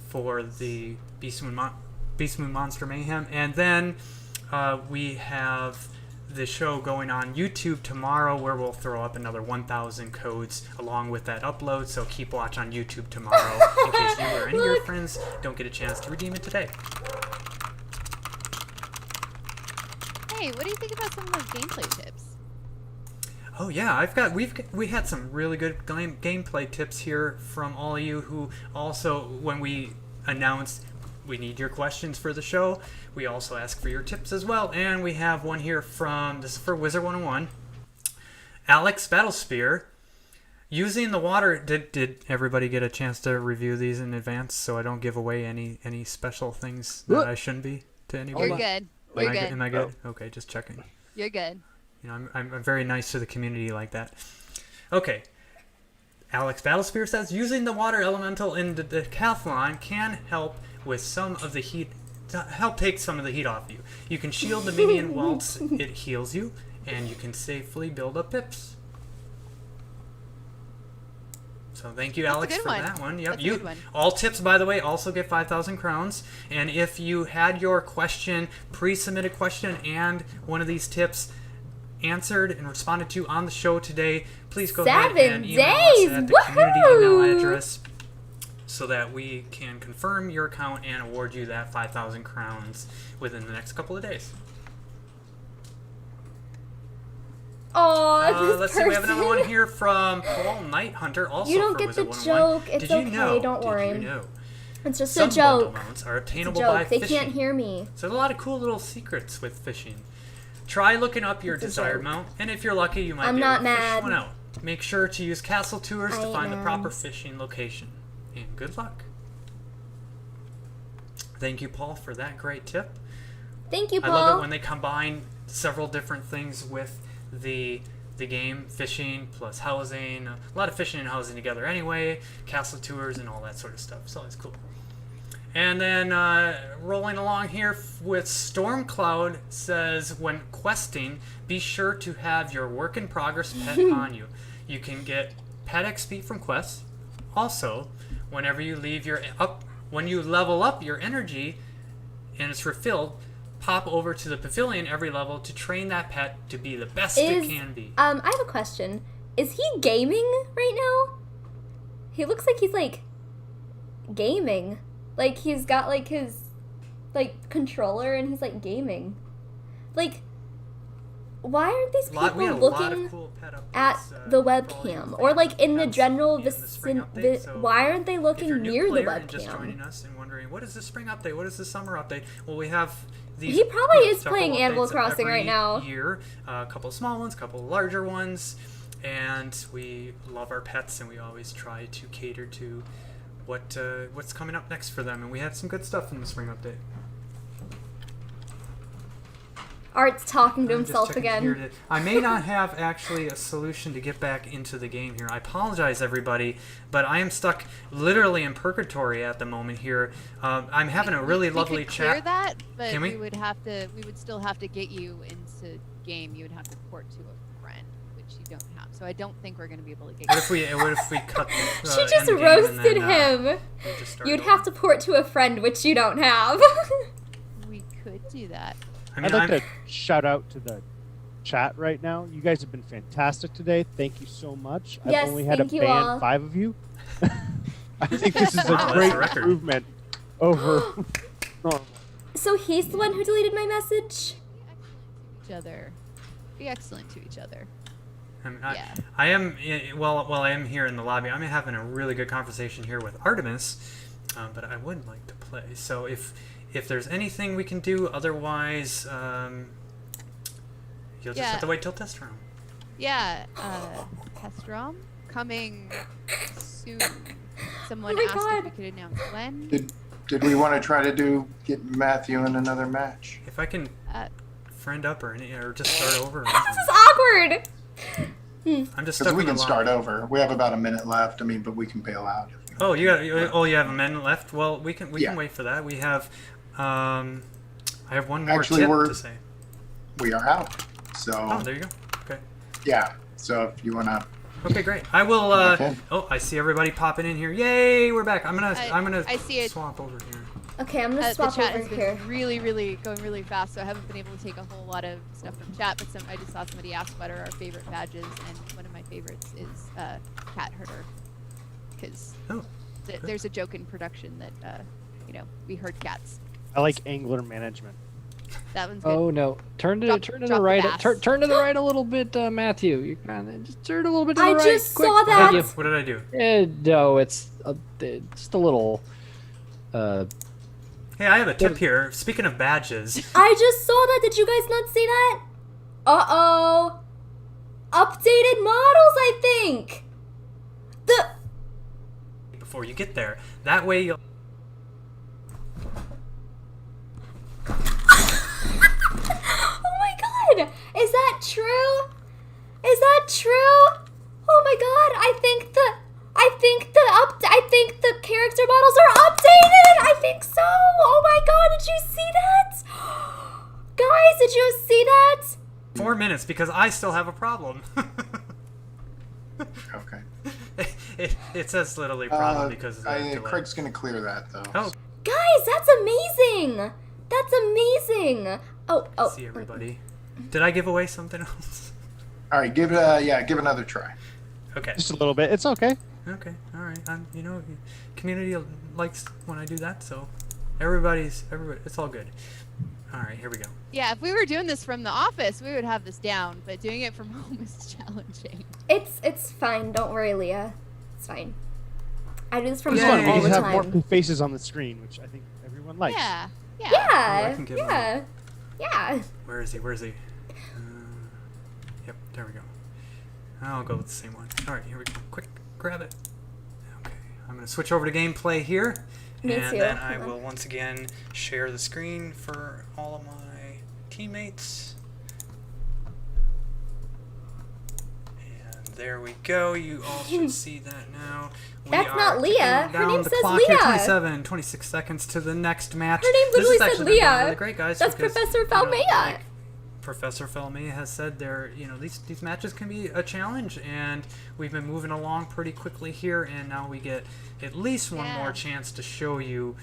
for the Beastmoon Monster Mayhem. And then we have the show going on YouTube tomorrow where we'll throw up another 1,000 codes along with that upload. So keep watch on YouTube tomorrow in case you or any of your friends don't get a chance to redeem it today. Hey, what do you think about some of those gameplay tips? Oh yeah, we had some really good gameplay tips here from all of you who also, when we announced we need your questions for the show, we also ask for your tips as well. And we have one here from, this is for Wizard 101, Alex Battlespear. Using the water, did everybody get a chance to review these in advance so I don't give away any special things that I shouldn't be to anybody? You're good. You're good. Am I good? Okay, just checking. You're good. You know, I'm very nice to the community like that. Okay. Alex Battlespear says, using the water elemental in the Decathlon can help with some of the heat, help take some of the heat off you. You can shield the minion whilst it heals you, and you can safely build up pips. So thank you, Alex, for that one. Yep. That's a good one. All tips, by the way, also get 5,000 crowns. And if you had your question, pre-submitted question, and one of these tips answered and responded to on the show today, please go ahead and email us at the community email address. so that we can confirm your account and award you that 5,000 crowns within the next couple of days. Oh, Let's see, we have another one here from Paul Night Hunter, also You don't for get Wizard the 101. joke. It's Did you okay, know? don't worry. Did you know? It's just Some a joke. bundle mounts are It's a obtainable by joke. They fishing. can't hear me. So there's a lot of cool little secrets with fishing. Try looking up your It's a desired joke. mount, and if you're lucky, you might I'm be able not to fish mad. one out. Make sure to use Castle Tours I to ain't find the proper mad. fishing location. And good luck. Thank you, Paul, for that great tip. Thank you, I Paul. love it when they combine several different things with the game, fishing plus housing. A lot of fishing and housing together anyway, Castle Tours and all that sort of stuff. So it's cool. And then rolling along here with Stormcloud says, when questing, be sure to have your work in progress pet on you. You can get pet XP from quests. Also, whenever you leave when you level up your energy and it's refilled, pop over to the pavilion every level to train that pet to be the best it can be. I have a question. Is he gaming right now? He looks like he's like gaming. Like he's got like his like controller and he's like gaming. Like, why aren't these We had people a lot of looking cool pet updates, at the for all you webcam or like in the fans general in the spring update, vicinity? so Why aren't they if looking you're a new near the player and just joining webcam? us and wondering, what is the spring update? What is the summer update? Well, we have these. He probably is several playing Animal updates Crossing right every now. Year, a couple of small ones, a couple of larger ones, and we love our pets, and we always try to cater to what's coming up next for them. And we had some good stuff in the spring update. Art's talking to I'm just himself checking again. here I may not have actually a solution to get back into the game here. I apologize, everybody, but I am stuck literally in purgatory at the moment here. I'm having a really lovely we could clear chat. that, but Can we? we would still have to get you into game. You would have to port to a friend, which you don't have. So I don't think we're going to be able to get What you. if we cut the She just end game roasted and then, him. we just start You'd over? have to port to a friend, which you don't have. We could do that. I mean, I'd like to shout out to the chat right now. You guys have been fantastic today. Thank you so much. Yes, I've only had to thank you ban all. 5 of you. I think this is Wow, a that's great a record. improvement over normal. So he's the one who deleted my message? Be excellent to each other. I mean, Yeah. I am while I am here in the lobby, I'm having a really good conversation here with Artemis, but I would like to play. So if there's anything we can do, otherwise, you'll just have to wait till test round. Yeah, test ROM coming soon. Someone Oh my asked God. if we could announce when. Did we want to try to get Matthew in another match? If I can Uh, friend up or just start over. This is awkward. I'm just Because stuck we in can the start lobby. over. We have about a minute left. I mean, but we can bail out. If we Oh, you have a minute left. Well, we can Yeah. wait for that. We have I have one more Actually, tip we're- to say. we are out. So Oh, there you go. Okay. yeah. So if you want to, Okay, great. I will. Okay. Oh, I see everybody popping in here. Yay, we're back. I'm gonna I see it. swap over here. Okay, I'm gonna The swap chat over has been here. really going really fast, so I haven't been able to take a whole lot of stuff from chat. But I just saw somebody ask what are our favorite badges, and one of my favorites is cat herder, because Oh, there's a joke in production that we herd cats. I like angler management. That one's good. Oh no! Turn to Drop the the right. bass. Turn to the right a little bit, Matthew. You kind of just turn a little bit to the I right. just quick. saw Thank that. you. what did I do? No, it's just a little. Hey, I have a tip here. Speaking of badges, I just saw that. Did you guys not see that? Uh-oh. Updated models, I think. before you get there, that way you'll. Oh my god! Is that true? Is that true? Oh my god! I think the character models are updated. I think so. Oh my god! Did you see that? Guys, did you see that? 4 minutes because I still have a problem. okay. it says literally problem because of the delay. Craig's gonna clear that though. Oh, Guys, that's amazing. That's amazing. Oh. see everybody. Did I give away something else? All right, give another try. Okay. Just a little bit. It's okay. Okay. All right. You know, community likes when I do that, so everybody. It's all good. All right. Here we go. Yeah, if we were doing this from the office, we would have this down, but doing it from home is challenging. It's fine. Don't worry, Leah. It's fine. I do this from It's home fun. We all the just have more time. faces on the screen, which I think everyone likes. Yeah. Yeah. Oh, I Yeah. can give him Yeah. Where is he? Yep, there we go. I'll go with the same one. All right, here we go. Quick, grab it. Okay, I'm going to switch over to gameplay here. Me and too. then I will once again share the screen for all of my teammates. And there we go. You all should see that now. That's not Leah. Her name the says clock Here, Leah. 26 seconds to the next match. Her name literally This is says actually been Leah. really great, guys. That's because, Professor you know, Falmea. like Professor Falmea has said, these matches can be a challenge, and we've been moving along pretty quickly here, and now we get at least one more chance to show you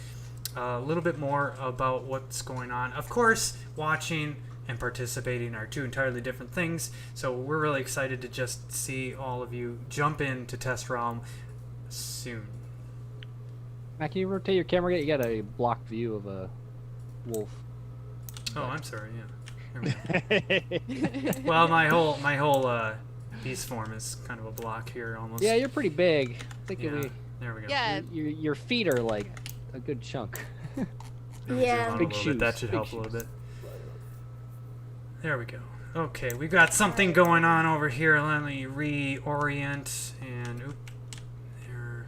a little bit more about what's going on. Of course, watching and participating are two entirely different things, so we're really excited to just see all of you jump into Test Realm soon. Matt, can you rotate your camera? You got a blocked view of a wolf. Oh, I'm sorry. Yeah. There we go. Well, my whole beast form is kind of a block here almost. Yeah, you're pretty big. I think Yeah, there we go. Yeah. your feet are like a good chunk. Let me Yeah. zoom out a Big little shoes, bit. That should big help a little shoes. bit. There we go. Okay, we've got something going on over here. Let me reorient and there.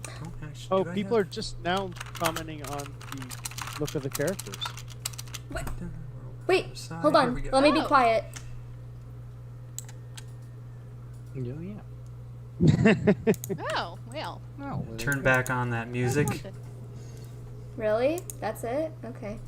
Oh, actually, Oh, do I people have- are just now commenting on the look of the characters. Wait, Side, hold here on. we go. Let me be Oh. quiet. Yeah. Oh, well. Oh, Turn back on that music. Really? That's it? Okay.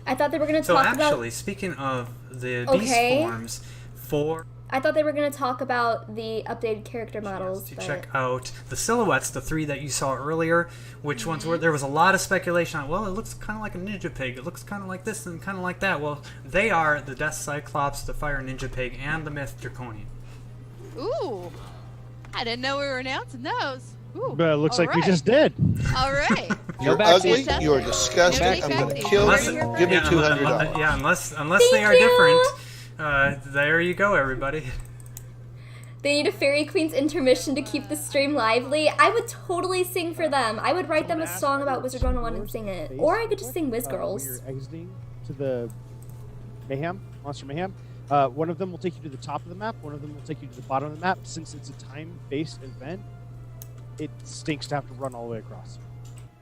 I thought they were gonna So talk actually, about. speaking of the Okay. beast forms, for I thought they were gonna talk about the updated character models. to but- check out the silhouettes, the three that you saw earlier, which ones were, there was a lot of speculation on, well, it looks kind of like a ninja pig, it looks kind of like this and kind of like that. Well, they are the Death Cyclops, the Fire Ninja Pig, and the Myth Draconian. Ooh. I didn't know we were announcing those. Ooh. But it looks all like we right. just did. All right. You're back, ugly. Fantastic. You are disgusting. No I'm going to take kill back. you. Unless- Give me yeah, $200. Yeah, unless they are you. different. There you go, everybody. They need a Fairy Queen's intermission to keep the stream lively. I would totally sing for them. I would write them a song about Wizard 101 and sing it. Or I could just sing Wiz When Girls. you're exiting to the Monster Mayhem, one of them will take you to the top of the map, one of them will take you to the bottom of the map. Since it's a time-based event, it stinks to have to run all the way across.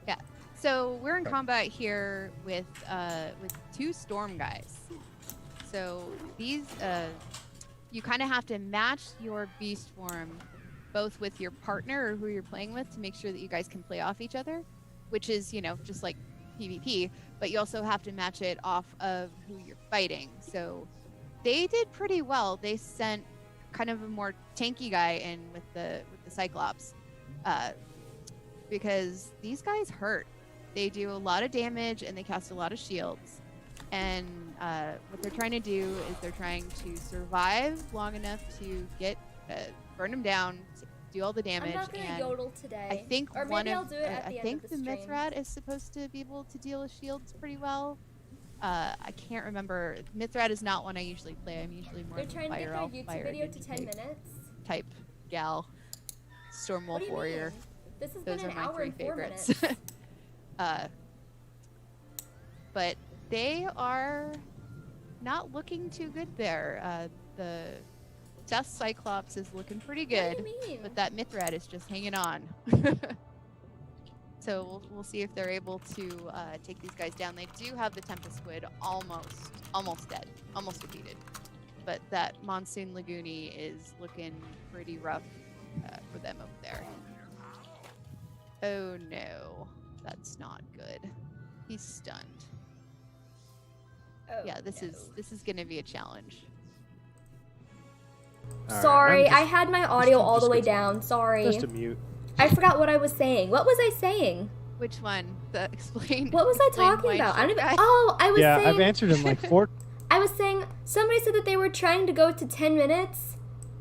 Yeah. So we're in combat here with two storm guys. So these you kind of have to match your beast form both with your partner or who you're playing with to make sure that you guys can play off each other, which is, you know, just like PvP, but you also have to match it off of who you're fighting. So they did pretty well. They sent kind of a more tanky guy in with the Cyclops. Because these guys hurt. They do a lot of damage and they cast a lot of shields. And what they're trying to do is they're trying to survive long enough to get burn them down, do all the damage. I'm not gonna and yodel today. I think or one maybe of I'll do it at the I end think of the the stream. Mithrat is supposed to be able to deal with shields pretty well. I can't remember. Mithrat is not one I usually play. I'm usually more They're of a trying to get fire their elf, YouTube fire video to ninja 10 pig minutes. type gal, Storm What Wolf do you warrior. mean? This has Those been are an my hour three and 4 favorites. minutes. But they are not looking too good there. The Death Cyclops is looking pretty good, What do you mean? but that Mithrat is just hanging on. So we'll see if they're able to take these guys down. They do have the Tempest Squid almost dead, almost defeated. But that Monsoon Lagooni is looking pretty rough for them over there. Oh no, that's not good. He's stunned. Oh, Yeah, this is gonna be a challenge. Alright, Sorry, I'm I had my audio all the way down. Sorry. Just a mute. I forgot what I was saying. What was I saying? Which one? The explain. What was I explain talking why about? I don't even. guy? Oh, I was Yeah, saying. I've answered him like 4. I was saying somebody said that they were trying to go to 10 minutes,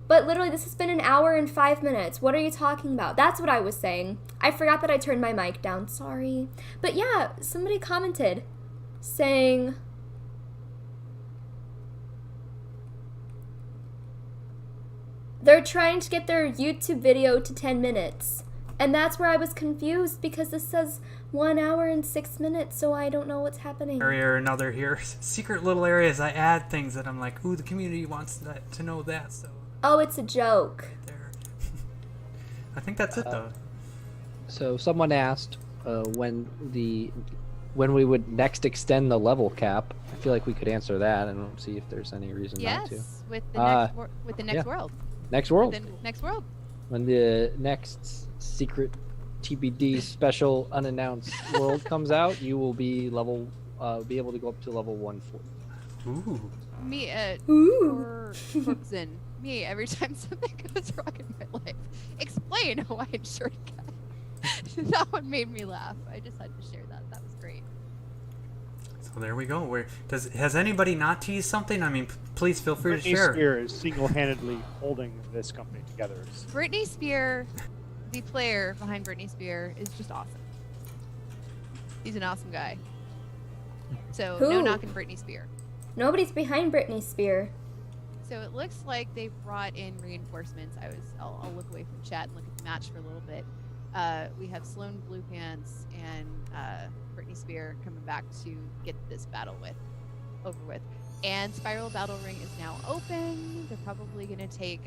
but literally this has been an hour and 5 minutes. What are you talking about? That's what I was saying. I forgot that I turned my mic down. Sorry. But yeah, somebody commented saying they're trying to get their YouTube video to 10 minutes. And that's where I was confused because this says 1 hour and 6 minutes, so I don't know what's happening. Area or another here. Secret little areas. I add things that I'm like, ooh, the community wants to know that. So Oh, it's a joke. there. I think that's it though. So someone asked when we would next extend the level cap. I feel like we could answer that and see if there's any reason not to. Yes, with the next yeah. world. Next world. The next world. When the next secret TBD special unannounced world comes out, you will be be able to go up to level 140. Ooh. Me, Ooh. Corpsen. Me, every time something goes wrong in my life, explain Hawaiian shirt guy. That one made me laugh. I just had to share that. That was great. So there we go. Has anybody not teased something? I mean, please feel free to Britney share. Spears is single-handedly holding this company together. Britney Spears, the player behind Britney Spears, is just awesome. He's an awesome guy. So no Who? knocking Britney Spears. Nobody's behind Britney Spears. So it looks like they've brought in reinforcements. I'll look away from chat and look at the match for a little bit. We have Sloan Blue Pants and Britney Spears coming back to get this battle over with. And Spiral Battle Ring is now open. They're probably going to take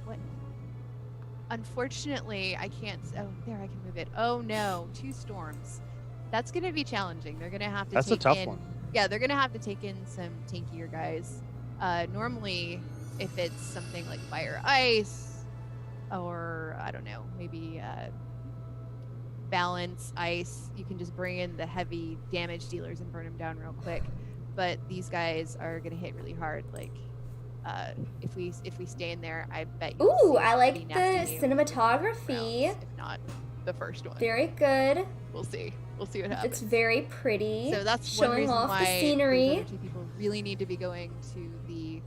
what? Unfortunately, I can't. Oh, there, I can move it. Oh no, 2 storms. That's going to be challenging. They're going to have to. That's a tough one. Yeah, they're going to have to take in some tankier guys. Normally, if it's something like Fire Ice, or I don't know, maybe Balance Ice, you can just bring in the heavy damage dealers and burn them down real quick. But these guys are gonna hit really hard. Like, if we stay in there, I bet you. Ooh, I like the cinematography. Rounds, if not the first one. Very good. We'll see. We'll see what happens. It's very pretty. So that's showing one reason off why the scenery. those other 2 people really need to be going to the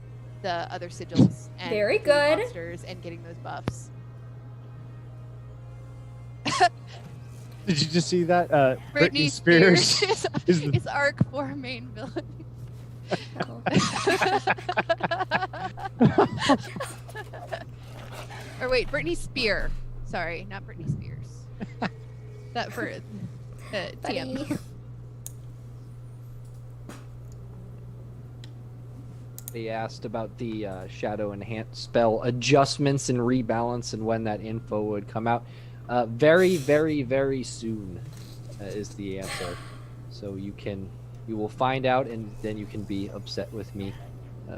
other sigils and Very getting good. monsters and getting those buffs. Did you just see that? Britney Spears is the... is Arc 4 main villain. Or wait, Britney Spears. Sorry, not Britney Spears. That for TM. Buddy. They asked about the shadow enhance spell adjustments and rebalance and when that info would come out. Very, very, very soon is the answer. So you will find out, and then you can be upset with me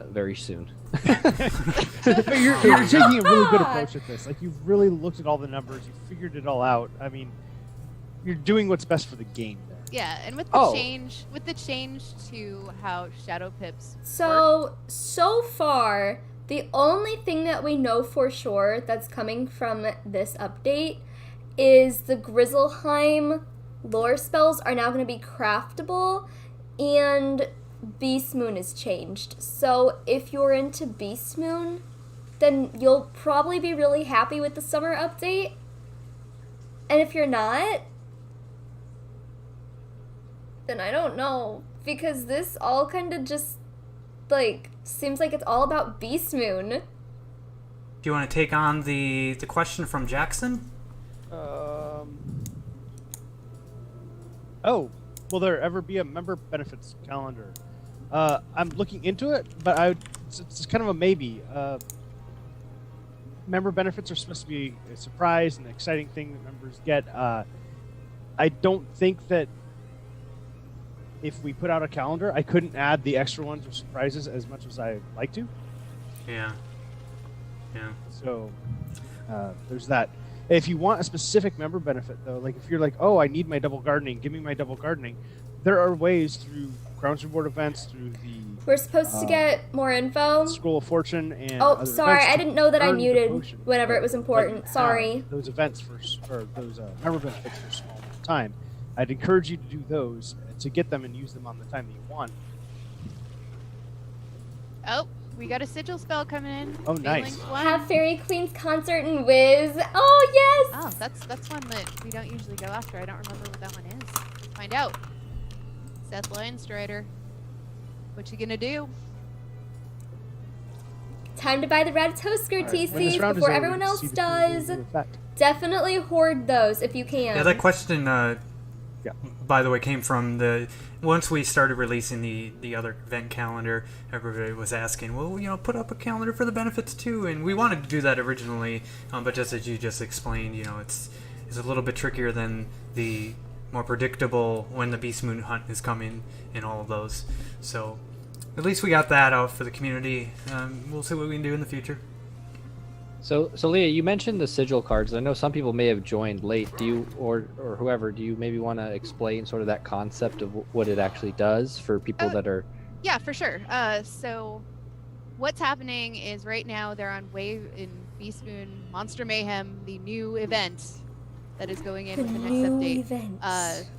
very soon. But you're taking a really good approach at this. Like, you've really looked at all the numbers, you figured it all out. I mean, you're doing what's best for the game there. Yeah, and with the change to how Shadow Pips work, So far, the only thing that we know for sure that's coming from this update is the Grizzleheim lore spells are now going to be craftable, and Beastmoon is changed. So if you're into Beastmoon, then you'll probably be really happy with the summer update. And if you're not, then I don't know, because this all kind of just, like, seems like it's all about Beastmoon. Do you want to take on the question from Jackson? Oh, will there ever be a member benefits calendar? I'm looking into it, but it's kind of a maybe. Member benefits are supposed to be a surprise and an exciting thing that members get. I don't think that if we put out a calendar, I couldn't add the extra ones or surprises as much as I'd like to. Yeah. Yeah. So there's that. If you want a specific member benefit, though, like if you're like, oh, I need my double gardening, give me my double gardening, there are ways through Grounds Reward events, through the... We're supposed to get more info. Scroll of Fortune and Oh, other sorry, events I to didn't know that I earn the muted potion. whenever it was important. But Sorry. those events or those member benefits for a small amount of time. I'd encourage you to do those to get them and use them on the time that you want. Oh, we got a sigil spell coming in. Oh, nice. Phalanx one. Have Fairy Queen's concert and Wiz. Oh, yes! Oh, that's one that we don't usually go after. I don't remember what that one is. Let's find out. Seth Linestrider. What you gonna do? Time to buy the red toaster When this TCs round is before over, everyone see else the things does. in effect. Definitely hoard those if you can. Yeah, that question, Yeah. by the way, came from the once we started releasing the other event calendar. Everybody was asking, well, put up a calendar for the benefits too, and we wanted to do that originally, but just as you just explained, it's a little bit trickier than the more predictable when the Beastmoon hunt is coming and all of those. So at least we got that out for the community. We'll see what we can do in the future. So Leah, you mentioned the sigil cards. I know some people may have joined late. Do you, or whoever, do you maybe want to explain sort of that concept of what it actually does for people that are? Yeah, for sure. So what's happening is right now they're on Wave in Beastmoon Monster Mayhem, the new event that is going in with the next update. Event.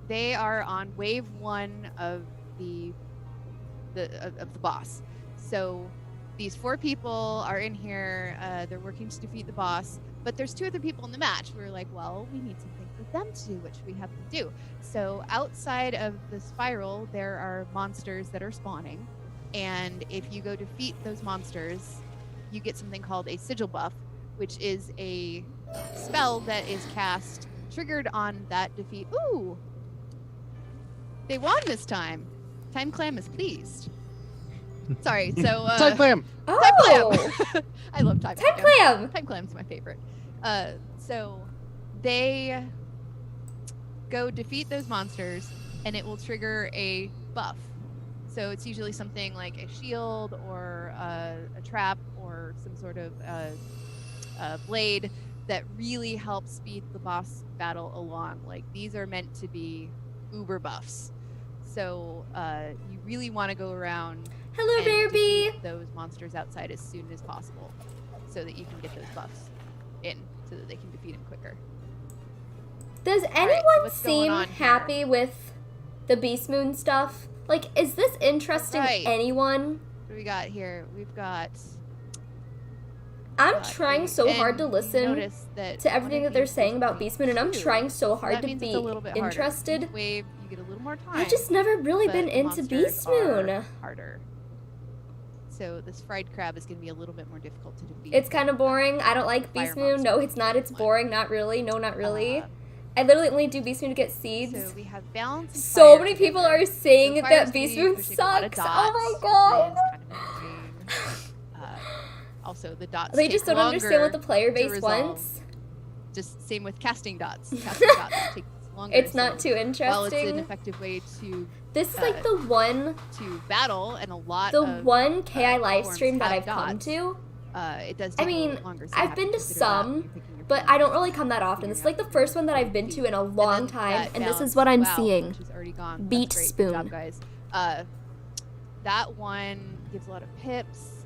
They are on Wave 1 of the boss. So these 4 people are in here. They're working to defeat the boss, but there's 2 other people in the match. We're like, well, we need something for them to do, which we have to do. So outside of the spiral, there are monsters that are spawning, and if you go defeat those monsters, you get something called a sigil buff, which is a spell that is cast triggered on that defeat. Ooh, they won this time. Time Clam is pleased. Sorry, so Time Clam. Oh, Time Clam. I love Time Clam. Time Clam. Time Clam's my favorite. So they go defeat those monsters, and it will trigger a buff. So it's usually something like a shield or a trap or some sort of blade that really helps speed the boss battle along. Like, these are meant to be uber buffs. So you really want to go around Hello, and Bearby. defeat those monsters outside as soon as possible, so that you can get those buffs in, so that they can defeat them quicker. Does anyone what's going seem on here? happy with the Beastmoon stuff? Like, is this interesting Right. anyone? What do we got here? We've got. I'm trying so hard to and you listen notice that to one everything of that they're these saying is about Wave Beastmoon, and I'm 2, trying so so hard that to means be it's a little bit harder. interested. Each wave, you get a little more time. I've just never really but been the into monsters are Beastmoon. harder. So this fried crab is going to be a little bit more difficult to defeat. It's kind of boring. I don't like Fire Beastmoon. No, monster. it's not. It's boring. Not really. No, not really. Uh, I literally only do Beastmoon to get seeds. So we have balance. And So fire many people together. are saying So that fire's gonna be Beastmoon pushing a lot of sucks. Oh my dots, god. which is kind of annoying. Also, the dots. They take just don't understand what the player to base resolve. wants. Just same with casting dots. Casting dots takes longer. It's not so too while it's an interesting. effective way to This is like the one battle, and a lot the of one KI live forms stream that have I've come dots, to. it does I take a little mean, bit longer, so you I've have been to consider that when some, you're picking your but phalanx. I don't really come that often. This is like the first one that I've been to in a long And then time, that and this balance- is what I'm wow, seeing. which is already gone. Beat That's great. Good job, Spoon. guys. That one gives a lot of pips.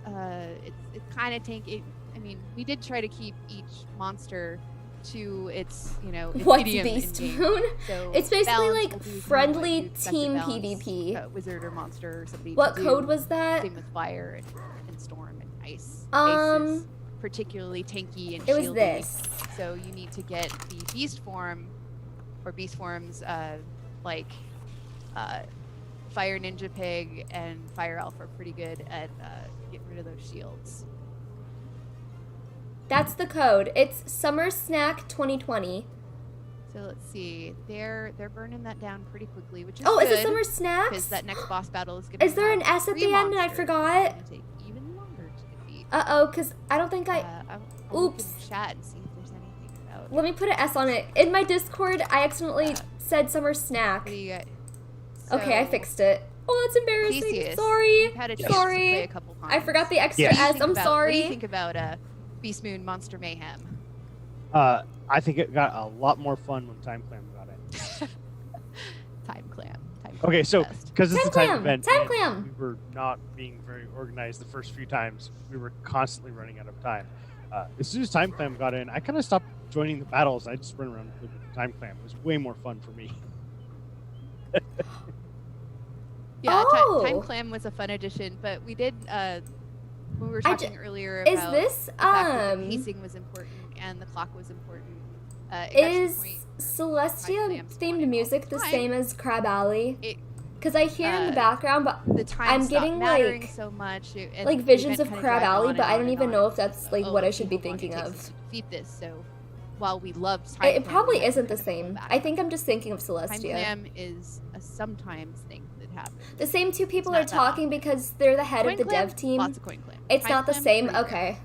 It's kind of tanky. I mean, we did try to keep each monster to its, its What's idiom in game. Beastmoon? So It's basically balance like will be kind of friendly what you expect to team balance PvP. a wizard or monster or somebody. What to code do. was that? Same with fire and storm and ice. Ice Um, is particularly tanky and It was shieldy. this. So you need to get the beast form, or beast forms like Fire Ninja Pig and Fire Elf are pretty good at getting rid of those shields. That's the code. It's Summer Snack 2020. So let's see, they're burning that down pretty quickly, which is Oh, good. is it Summer Because Snacks? that next boss battle is going to Is there an S at the end and I forgot? It's going to take even longer to defeat. Uh-oh, because I don't think I'll look Oops. in the chat and see if there's anything about. Let me put an S on it. In my Discord, I accidentally said Summer Snack. What do you got? Okay, I So, fixed it. Oh, that's embarrassing. Theseus, Sorry. you've had a chance to Sorry. play a couple times. I forgot the extra Yes. What do you S. think I'm about- sorry. What do you think about Beastmoon Monster Mayhem? I think it got a lot more fun when Time Clam got in. Time Clam. Okay, so best. because it's Time a time Clam, event, Time and Clam. we were not being very organized the first few times. We were constantly running out of time. As soon as Time Clam got in, I kind of stopped joining the battles. I just ran around with Time Clam. It was way more fun for me. Yeah, Oh. Time Clam was a fun addition, but we did when we were I talking earlier Is about this the fact that the pacing was important and the clock was important. It got to the is point where Celestia Time Clam's themed on all music the time. same as Crab Alley? It- Because I hear in the background, but The time I'm stopped getting mattering like so much, and like the visions event of kinda Crab dragged Alley, on but and I on don't and even on. know if that's like Oh, what I should be people want thinking to of. take defeat this. So while we loved Time It Clam, probably we had isn't to the kind of pull same. back. I think I'm just thinking of Time Celestia. Clam is a sometimes thing that happens. The same two people It's are not that talking because they're the head Coin of the Clam, dev team. Lots of Coin Clam. It's Time not the Clam, same. pretty rare. Okay.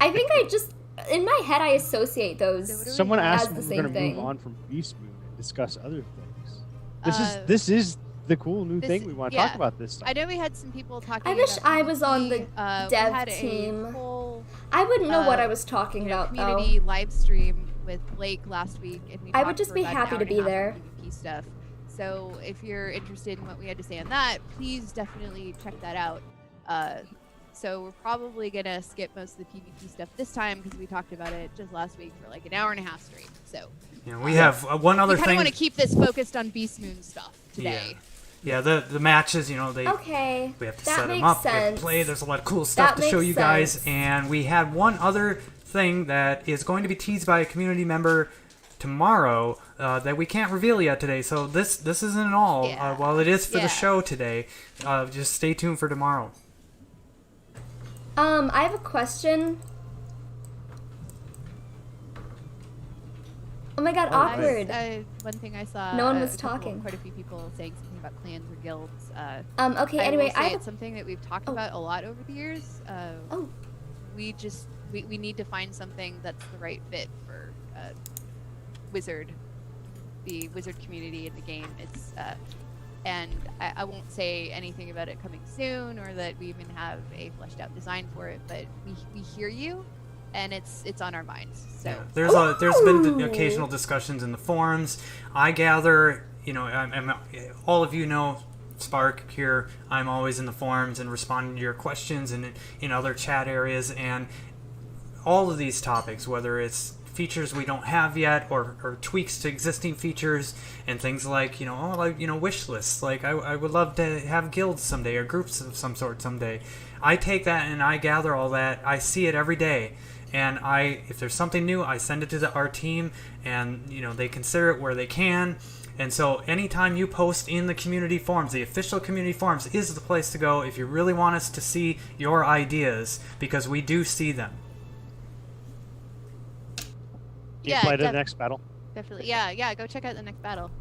I think I just in my head I associate those. So what do we Someone have? asked As if the we same were going to thing. move on from Beastmoon and discuss other things. Uh, This is the cool new this thing is- we want to yeah. talk about this time. I know we had some people talking. I wish about I was on the PvP. We dev had a team. whole, I wouldn't know what uh, I was talking about though. community live stream with Blake last week, and we I would talked just for be about an happy hour to and a be half there. on PvP stuff. So if you're interested in what we had to say on that, please definitely check that out. So we're probably gonna skip most of the PvP stuff this time because we talked about it just last week for like an hour and a half straight. So Yeah, we have one other we kind of thing. want to keep this focused on Beastmoon stuff today. Yeah, the matches, they Okay. we have to that set them makes up, we have sense. to play. There's a lot of cool stuff That to show makes you guys, sense. and we had one other thing that is going to be teased by a community member tomorrow that we can't reveal yet today. So this isn't all. Yeah. While it is for Yeah. the show today, just stay tuned for tomorrow. I have a question. Oh my god, awkward. One thing I saw. No one was a couple- talking. Quite a few people saying something about clans or guilds. Okay, anyway, I will say I it's something that we've talked Oh. about a lot over the years. Oh. We need to find something that's the right fit for Wizard, the Wizard community in the game. It's and I won't say anything about it coming soon or that we even have a fleshed out design for it, but we hear you, and it's on our minds. So Yeah. There's been occasional discussions in the forums. I gather, I'm all of you know Spark here. I'm always in the forums and responding to your questions and in other chat areas, and all of these topics, whether it's features we don't have yet or tweaks to existing features and things like wish lists. Like I would love to have guilds someday or groups of some sort someday. I take that and I gather all that. I see it every day, and if there's something new, I send it to our team, and they consider it where they can. And so anytime you post in the community forums, the official community forums is the place to go if you really want us to see your ideas, because we do see them. Can you play the next battle? definitely, yeah. Go check out the next battle.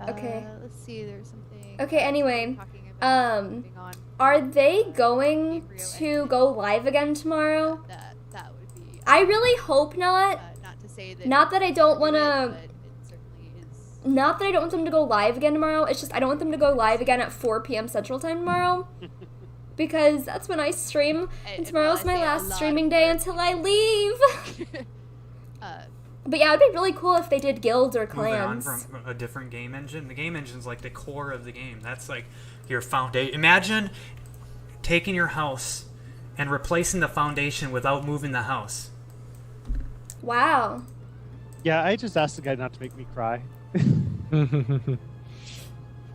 okay. Let's see. There's something. Okay, anyway, talking about moving on. are they going to go live again tomorrow? That would be. I really hope not. Not to say that. Not that I don't want do it, to. but it certainly is. Not that I don't want them to go live again tomorrow. It's just I don't want them to go live again at 4 p.m. Central Time tomorrow. Because that's when I stream. And tomorrow's my last streaming day until I leave. But yeah, it would be really cool if they did guilds or clans. Moving on from a different game engine. The game engine's like the core of the game. That's like your foundation. Imagine taking your house and replacing the foundation without moving the house. Wow. Yeah, I just asked the guy not to make me cry.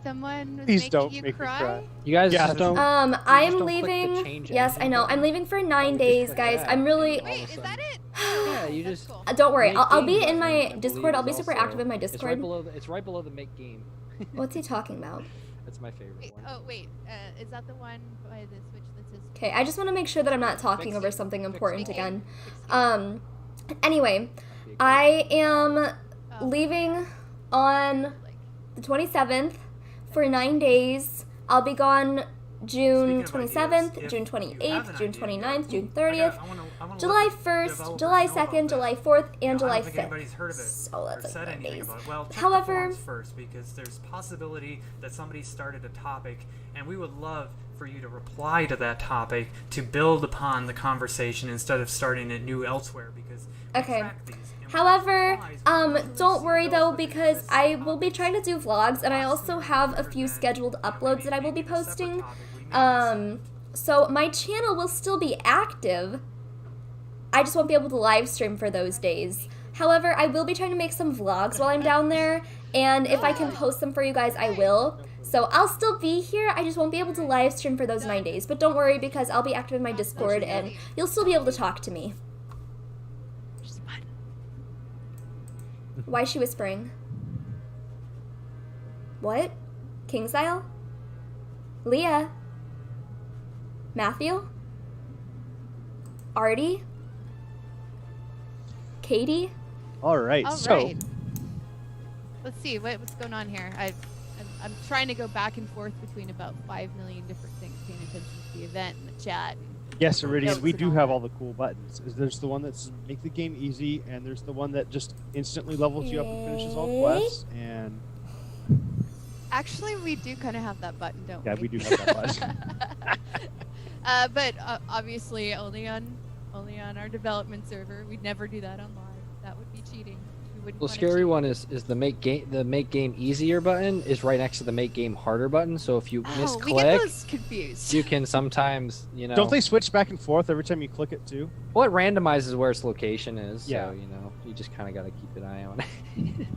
Someone was Please making don't you make me cry? cry. You guys Yeah, just don't- don't. I'm don't click the leaving. change Yes, engine I know. button. I'm leaving for 9 Oh, just days, click guys. that. I'm really. All of a Wait, is sudden- that it? Yeah, you That's just. cool. Don't worry. Make I'll be game in button, I my believe, Discord. I'll is be super also- active in my It's right Discord. below the. It's right below the make game. What's he talking about? That's my favorite Wait, one. wait. Is that the one by the Switch that says? Okay, I just want to make sure that I'm not talking Fix over it. something Fix important it. again. Fix Anyway, Oh. I am leaving on the 27th for 9 days. I'll be gone June Speaking of 27th, ideas, June if you have 28th, an June idea, 29th, June I 30th, wanna July let the 1st, developers July know about 2nd, that. July 4th, and I July don't think 5th. anybody's heard of it So or that's said like anything days. about it. Well, check the However, forums first, because there's possibility that somebody started a topic, and we would love for you to reply to that topic to build upon the conversation instead of starting it new elsewhere, because we Okay. track these, and when however, replies, we usually don't see worry those though, with because existing I will be topics. trying to do vlogs, and I also have a few scheduled uploads that I will be posting. So my channel will still be active. I just won't be able to live stream for those days. However, I will be trying to make some vlogs while I'm down there, and if I can post them for you guys, I will. So I'll still be here, I just won't be able to live stream for those 9 days. But don't worry, because I'll be active in my Discord, and you'll still be able to talk to me. Why is she whispering? What? Kingsile? Leah? Matthew? Artie? Katie? All right. All So right. Let's see what's going on here. I'm trying to go back and forth between about 5 million different things, paying attention to the event and the chat. yes, Iridian, Notes we and do all have that. all the cool buttons. There's the one that's make the game easy, and there's the one that just instantly levels you up and finishes all quests. And Actually, we do kind of have that button, don't yeah, we? we do have that button. But obviously only on our development server. We'd never do that on live. That would be cheating. We wouldn't The wanna scary cheat. one is the make game easier button is right next to the make game harder button. So if you Oh, we get misclick, those confused. you can sometimes Don't they switch back and forth every time you click it too? Well, it randomizes where its location is. Yeah. So you just kind of got to keep an eye on it.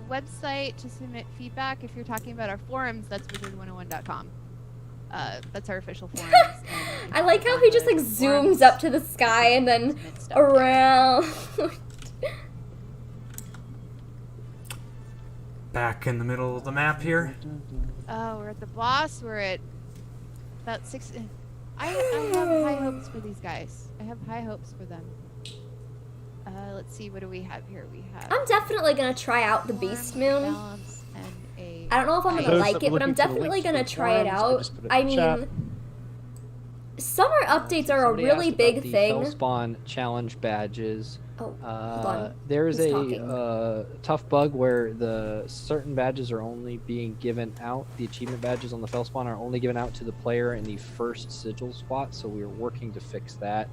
Website to submit feedback. If you're talking about our forums, that's wizard101.com. That's our official forums. and I like how he just like zooms up to the sky and then submit stuff there. around. Back in the middle of the map here. Oh, we're at the boss. We're at about 6. I have high hopes for these guys. I have high hopes for them. Let's see. What do we have here? We have. I'm definitely gonna try out the Beastmoon. Balance and a. I don't know if I'm For gonna those like that it, were but I'm looking for the definitely links to gonna the try it forums, I out. just put it I in the chat. mean, summer updates are a Somebody really asked big about the thing. Fellspawn challenge badges. Oh, hold on. There is Who's a talking? tough bug where the certain badges are only being given out. The achievement badges on the Fellspawn are only given out to the player in the first sigil spot. So we are working to fix that.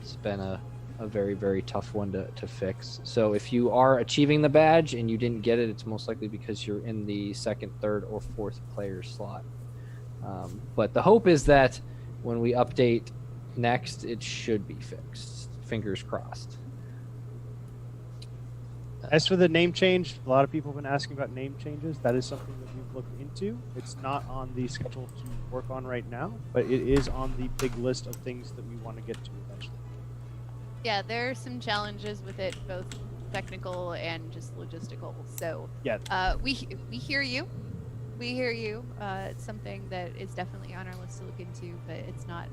It's been a very, very tough one to fix. So if you are achieving the badge and you didn't get it, it's most likely because you're in the second, third, or fourth player slot. But the hope is that when we update next, it should be fixed. Fingers crossed. As for the name change, a lot of people have been asking about name changes. That is something that we've looked into. It's not on the schedule to work on right now, but it is on the big list of things that we want to get to eventually. Yeah, there are some challenges with it, both technical and just logistical. So Yeah. we hear you. We hear you. It's something that is definitely on our list to look into, but it's not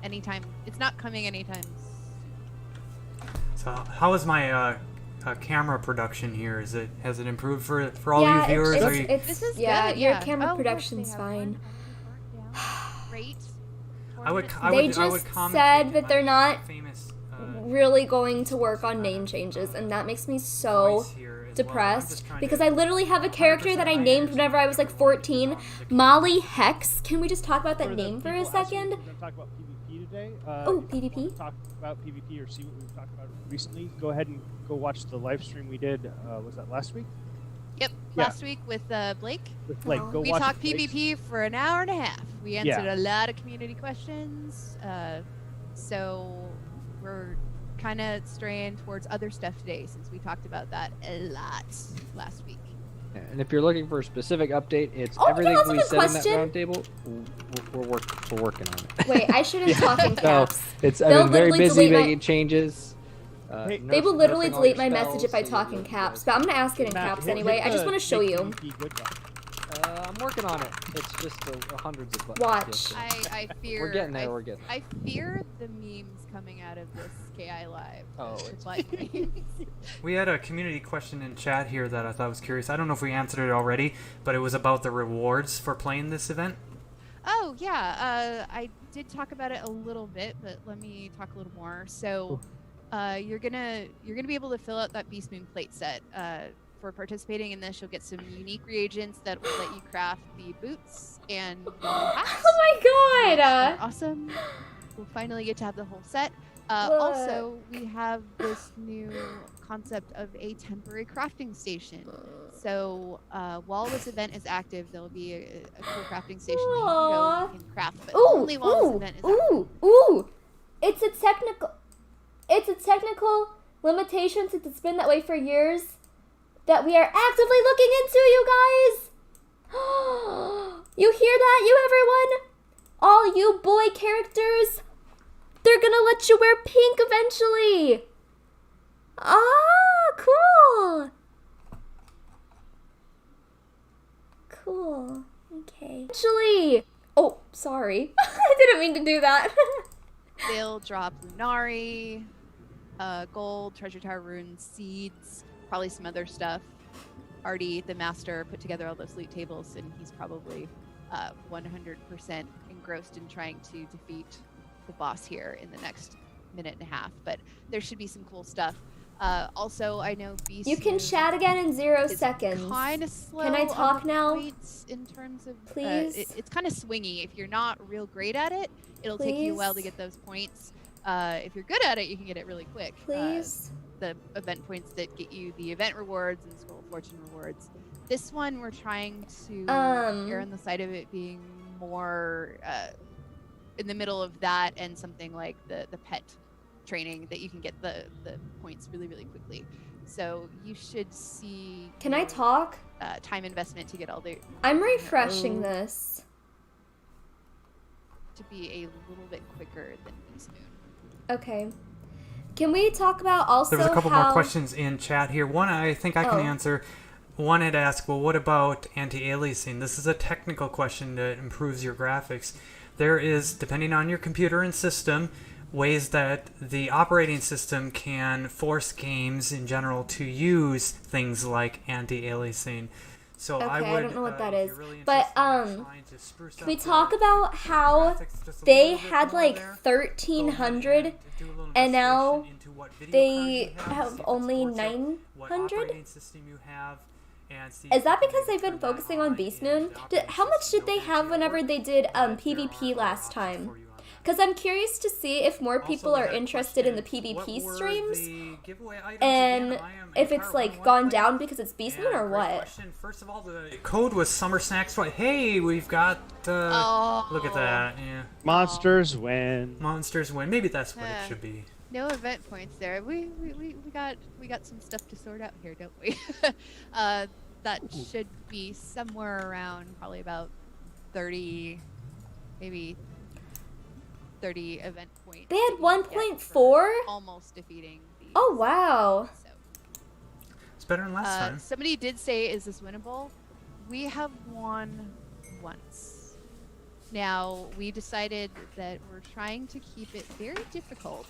anytime. It's not coming anytime. So how is my camera production here? Has it improved for all Yeah, you viewers? Are you... This is yeah, good. your Yeah. camera Oh, look, production's they have fine. one. Great. I would They just commentate said that my they're not famous really going to work on name changes, and that makes me so voice here as well. I'm depressed just trying because to I literally have a character that I 100% named whenever I was like 14, Molly Hex. Can we just talk about that For the name for a people asking second? if we're going to talk about PvP today. Oh, if you PvP? want to talk about PvP or see what we've talked about recently, go ahead and go watch the live stream we did. Was that last week? Yep. Yeah. Last week with Blake. With Blake. Oh. Go We watch talked Blake's- PvP for an hour and a half. We answered Yeah. a lot of community questions. So we're kind of straying towards other stuff today since we talked about that a lot last week. And if you're looking for a specific update, it's Oh, everything that's a we good said in that question. roundtable. We're working on it. Wait, I shouldn't Yeah. talk in So caps. I've They'll been very literally busy delete my- making changes. Hey, They will nerfing literally all delete your my message if I spells, so talk you'll in be caps, good. but I'm gonna ask it in Matt, caps hit anyway. I the just want to show make you. PvP good button. I'm working on it. It's just hundreds of buttons. Watch. I fear. We're getting there. We're getting there. I fear the memes coming out of this KI live. Oh, The it's like memes. We had a community question in chat here that I thought was curious. I don't know if we answered it already, but it was about the rewards for playing this event. Oh yeah, I did talk about it a little bit, but let me talk a little more. So, you're gonna be able to fill out that Beastmoon plate set. For participating in this, you'll get some unique reagents that will let you craft the boots and the hats. Oh my which god! are awesome! We'll finally get to have the whole set. Look. Also, we have this new concept of a temporary crafting station. So while this event is active, there'll be a cool crafting station that you can go and you can craft. But Ooh, only while this ooh, event is active. ooh! It's a technical limitation since it's been that way for years that we are actively looking into, you guys. You hear that, you everyone? All you boy characters, they're gonna let you wear pink eventually. Ah, cool. Cool. Okay. Eventually. Oh, sorry. I didn't mean to do that. They'll drop Lunari, gold, treasure tower runes, seeds, probably some other stuff. Artie, the master, put together all those loot tables, and he's probably 100% engrossed in trying to defeat the boss here in the next minute and a half. But there should be some cool stuff. Also, I know Beastmoon. You can chat again in 0 seconds. Kind of slow. Can I talk on the now? points in terms of, Please? it's kind of swingy. If you're not real great at it, it'll take you a while to Please? get those points. If you're good at it, you can get it really quick. Please? The event points that get you the event rewards and Scroll of Fortune rewards. This one, we're trying to err on the side of it being more in the middle of that and something like the pet training that you can get the points really, really quickly. So you should see. Can I talk? Time investment to get all the. I'm refreshing this. To be a little bit quicker than Beastmoon. Okay. Can we talk about also There was a couple how... more questions in chat here. One I think I can answer. One had asked, well, what about anti-aliasing? This is a technical question that improves your graphics. There is, depending on your computer and system, ways that the operating system can force games in general to use things like anti-aliasing. So Okay, I I would, don't know what that if is. you're really But, interested in trying to spruce can we up talk the about how graphics just a they little bit had more like there, 1,300 do a little and now investigation into what video they cards you have see if it only supports it, what 900? operating system you have, and see Is if that you because can they've been turn that focusing on in Beastmoon? the operating How much system did they built have into whenever your they work. did There are PvP last options time? for you on that. Because I'm curious to see if more people Also, are that interested in the question, what PvP were streams, the giveaway items and again? I am if a it's Power like 101 gone player. down because it's Beastmoon And or great what? question. First of all, the code was Summer Snacks. Hey, we've got. Look at that. Yeah. Monsters win. Monsters win. Maybe that's what it should be. No event points there. We got some stuff to sort out here, don't we? That should be somewhere around probably about 30, maybe 30 event points. They had that you get 1.4? for almost defeating the. Oh wow! So, It's better than last time. somebody did say, "Is this winnable?" We have won once. Now we decided that we're trying to keep it very difficult.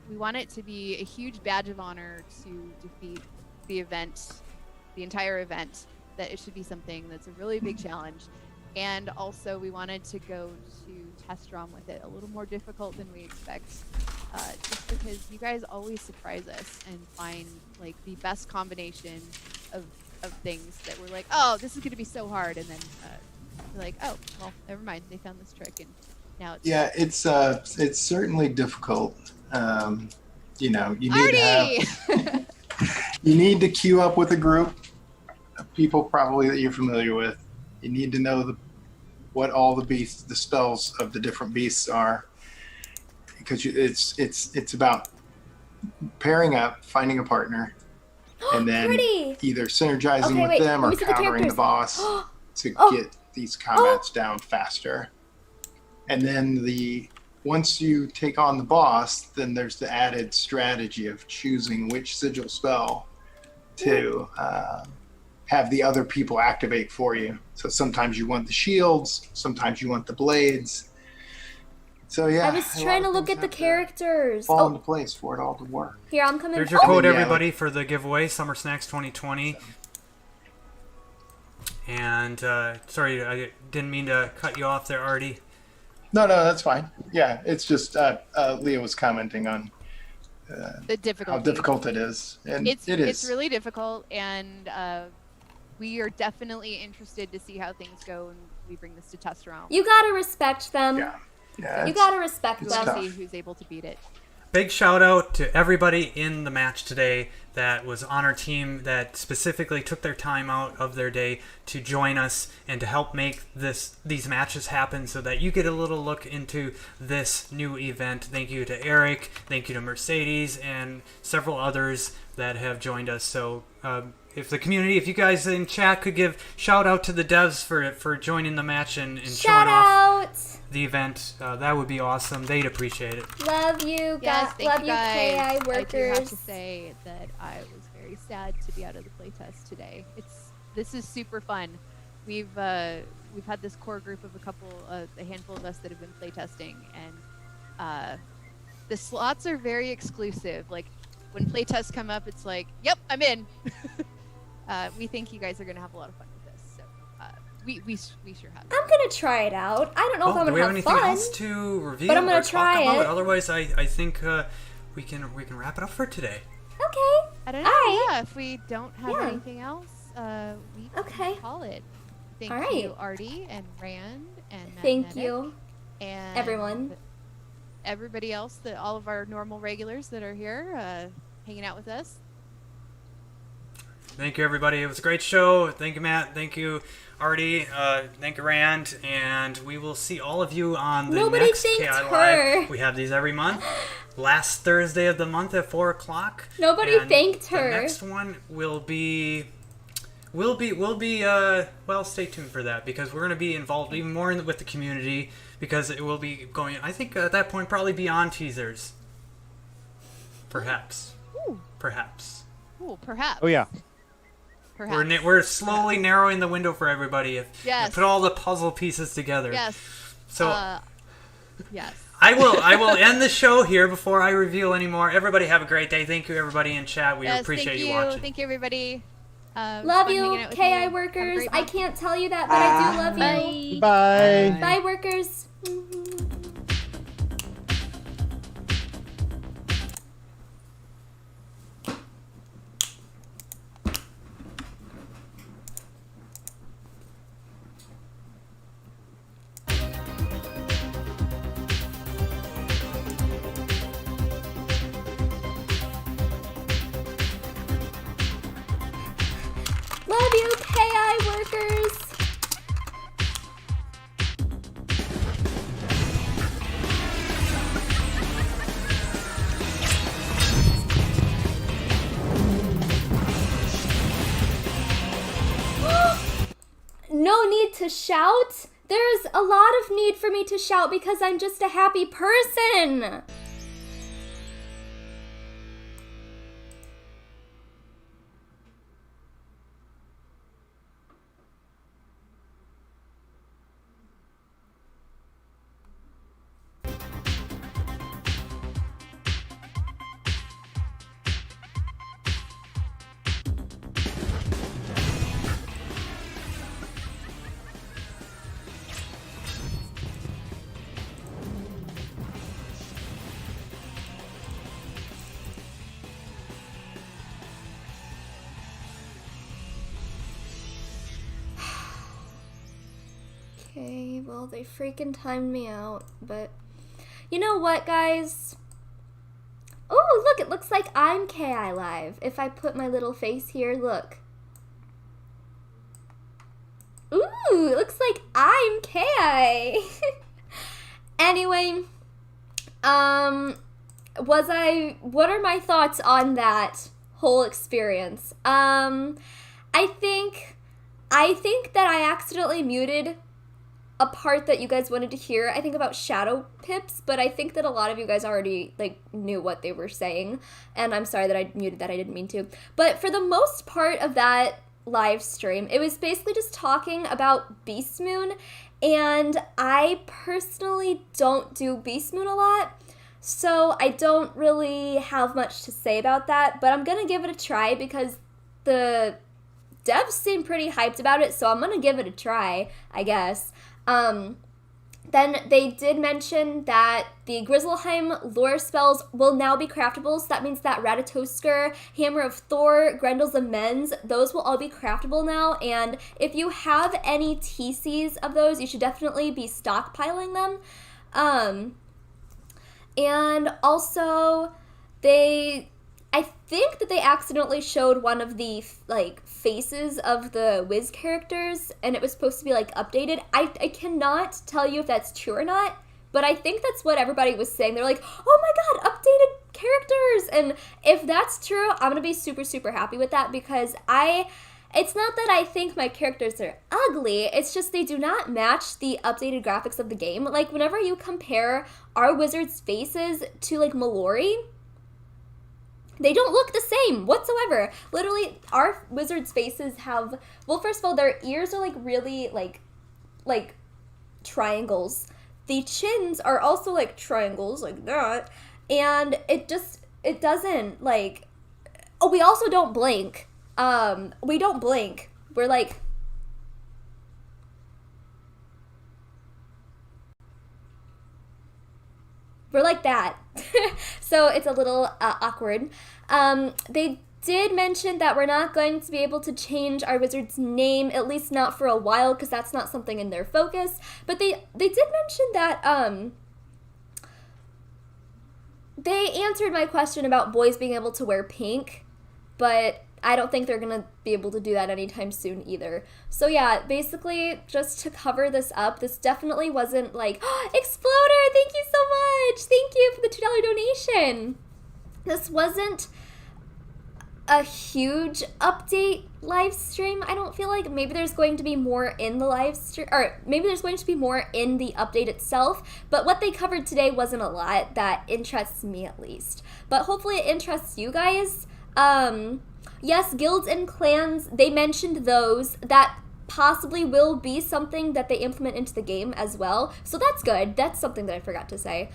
We want it to be a huge badge of honor to defeat the event, the entire event. That it should be something that's a really big challenge. And also we wanted to go to test ROM with it a little more difficult than we expect. Just because you guys always surprise us and find like the best combination of things that we're like, oh, this is going to be so hard. And then we're like, oh, well, never mind. They found this trick. And now it's... Yeah, it's certainly difficult. You know, you need Artie! to have, you need to queue up with a group of people probably that you're familiar with. You need to know what all the spells of the different beasts are, because it's about pairing up, finding a partner, and then Pretty! either synergizing Okay, with wait, them let or me see the countering the characters. boss to Oh. get these combats down faster. And then once you take on the boss, then there's the added strategy of choosing which sigil spell to have the other people activate for you. So sometimes you want the shields, sometimes you want the blades. So yeah, I was trying to look at the characters. fall Oh, into place for it all to work. here, I'm coming. There's your Oh, code, Yeah, everybody, for the giveaway, Summer Snacks 2020. And sorry, I didn't mean to cut you off there, Artie. No, that's fine. Yeah, it's just Leah was commenting on the difficulty. how difficult it is, and It's it is. It's really difficult, and we are definitely interested to see how things go when we bring this to test round. You gotta respect them. Yeah, You it's- gotta respect it's them. tough. See who's able to beat it. big shout out to everybody in the match today that was on our team that specifically took their time out of their day to join us and to help make these matches happen so that you get a little look into this new event. Thank you to Eric, thank you to Mercedes, and several others that have joined us. So if you guys in chat could give shout out to the devs for joining the match and showing off the event, that would be awesome. They'd appreciate it. Love you, Yes, thank love you you, guys. KI workers. I do have to say that I was very sad to be out of the playtest today. This is super fun. We've had this core group of a handful of us that have been playtesting, and the slots are very exclusive. Like when playtests come up, it's like, yep, I'm in. We think you guys are gonna have a lot of fun with this, so we sure have. I'm gonna try it out. I don't know if I'm do we gonna have have anything fun, else to reveal but I'm gonna or talk try about? it. Otherwise, I think we can wrap it up for today. Okay. I don't know. Alright. Yeah, if we don't have Yeah. anything else, we can Okay. call it. Thank Alright. you, Artie and Rand and Thank Magnetic, you, and everyone. everybody else, all of our normal regulars that are here, hanging out with us. Thank you, everybody. It was a great show. Thank you, Matt. Thank you, Artie. Thank you, Rand. And we will see all of you on the Nobody next thanked KI her. Live. We have these every month. Last Thursday of the month at 4 o'clock. Nobody And thanked her. The next one will be... well, stay tuned for that, because we're going to be involved even more with the community, because it will be going, I think at that point, probably beyond teasers. Perhaps. Ooh. Perhaps. Ooh, perhaps. Oh yeah. Perhaps. We're slowly narrowing the window for everybody. If Yes. you put all the puzzle pieces together. Yes. So Yes. I will end the show here before I reveal any more. Everybody have a great day. Thank you, everybody in chat. We Yes, appreciate thank you watching. Thank you, everybody. Love Fun you, hanging out with KI you. Have a workers. great I month. can't tell you that, but I do love you. Bye. Bye, workers. Love you, KI workers. No need to shout. There's a lot of need for me to shout because I'm just a happy person. Okay, well, they freaking timed me out, but you know what, guys? Oh, look, it looks like I'm KI Live. If I put my little face here, look. Ooh, it looks like I'm KI. Anyway, what are my thoughts on that whole experience? I think that I accidentally muted a part that you guys wanted to hear, I think, about shadow pips, but I think that a lot of you guys already knew what they were saying, and I'm sorry that I muted that. I didn't mean to. But for the most part of that live stream, it was basically just talking about Beastmoon, and I personally don't do Beastmoon a lot, so I don't really have much to say about that, but I'm gonna give it a try because the devs seem pretty hyped about it, so I'm gonna give it a try, I guess. Then they did mention that the Grizzleheim lore spells will now be craftable, so that means that Ratatoskr, Hammer of Thor, Grendel's Amends, those will all be craftable now, and if you have any TCs of those, you should definitely be stockpiling them. And also, I think that they accidentally showed one of the like faces of the Wiz characters, and it was supposed to be like updated. I cannot tell you if that's true or not, but I think that's what everybody was saying. They're like, oh my god, updated characters! And if that's true, I'm gonna be super, super happy with that, because it's not that I think my characters are ugly, it's just they do not match the updated graphics of the game. Like, whenever you compare our wizards' faces to, like, Mallory, they don't look the same whatsoever. Literally, our wizards' faces have, well, first of all, their ears are, like, really, like triangles. The chins are also, like, triangles, like that. And it doesn't, like, oh, we also don't blink. We don't blink. We're like, that. So it's a little awkward. They did mention that we're not going to be able to change our wizard's name, at least not for a while, because that's not something in their focus. But they did mention that they answered my question about boys being able to wear pink, but I don't think they're going to be able to do that anytime soon either. So yeah, basically, just to cover this up, this definitely wasn't like, oh, Exploder, thank you so much! Thank you for the $2 donation! This wasn't a huge update live stream, I don't feel like. Maybe there's going to be more in the live stream, or maybe there's going to be more in the update itself, but what they covered today wasn't a lot that interests me, at least. But hopefully it interests you guys. Yes, guilds and clans, they mentioned those. That possibly will be something that they implement into the game as well. So that's good. That's something that I forgot to say.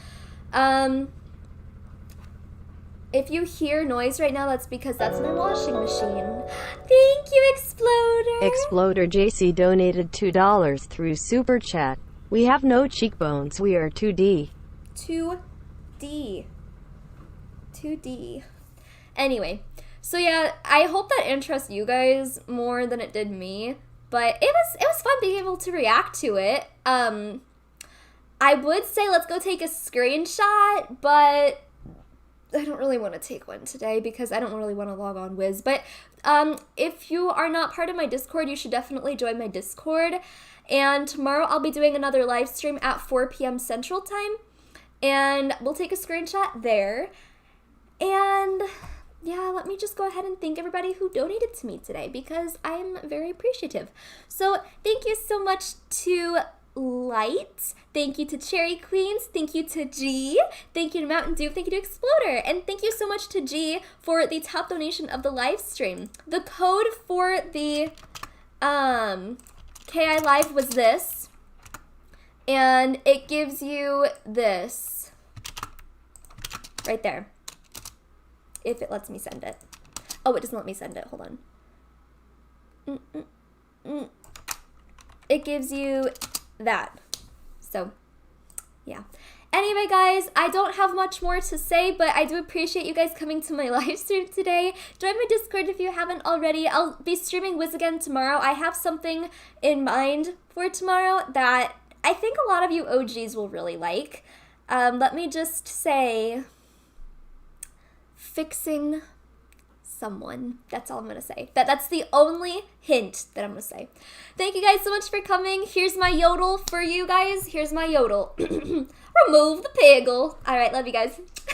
If you hear noise right now, that's because that's my washing machine. Thank you, Exploder! Exploder JC donated $2 through Super Chat. We have no cheekbones, we are 2D. 2D. 2D. Anyway. So yeah, I hope that interests you guys more than it did me, but it was fun being able to react to it. I would say let's go take a screenshot, but I don't really want to take one today because I don't really want to log on Wiz. But if you are not part of my Discord, you should definitely join my Discord. And tomorrow I'll be doing another live stream at 4 p.m. Central Time, and we'll take a screenshot there. And yeah, let me just go ahead and thank everybody who donated to me today, because I'm very appreciative. So thank you so much to Light, thank you to Cherry Queens, thank you to G, thank you to Mountain Dew, thank you to Exploder, and thank you so much to G for the top donation of the live stream. The code for the KI Live was this, and it gives you this right there. If it lets me send it. Oh, it doesn't let me send it. Hold on. It gives you that. So, yeah. Anyway, guys, I don't have much more to say, but I do appreciate you guys coming to my live stream today. Join my Discord if you haven't already. I'll be streaming Wiz again tomorrow. I have something in mind for tomorrow that I think a lot of you OGs will really like. Let me just say, fixing someone. That's all I'm gonna say. That's the only hint that I'm gonna say. Thank you guys so much for coming. Here's my yodel for you guys. Here's my yodel. Remove the piggle. All right, love you guys.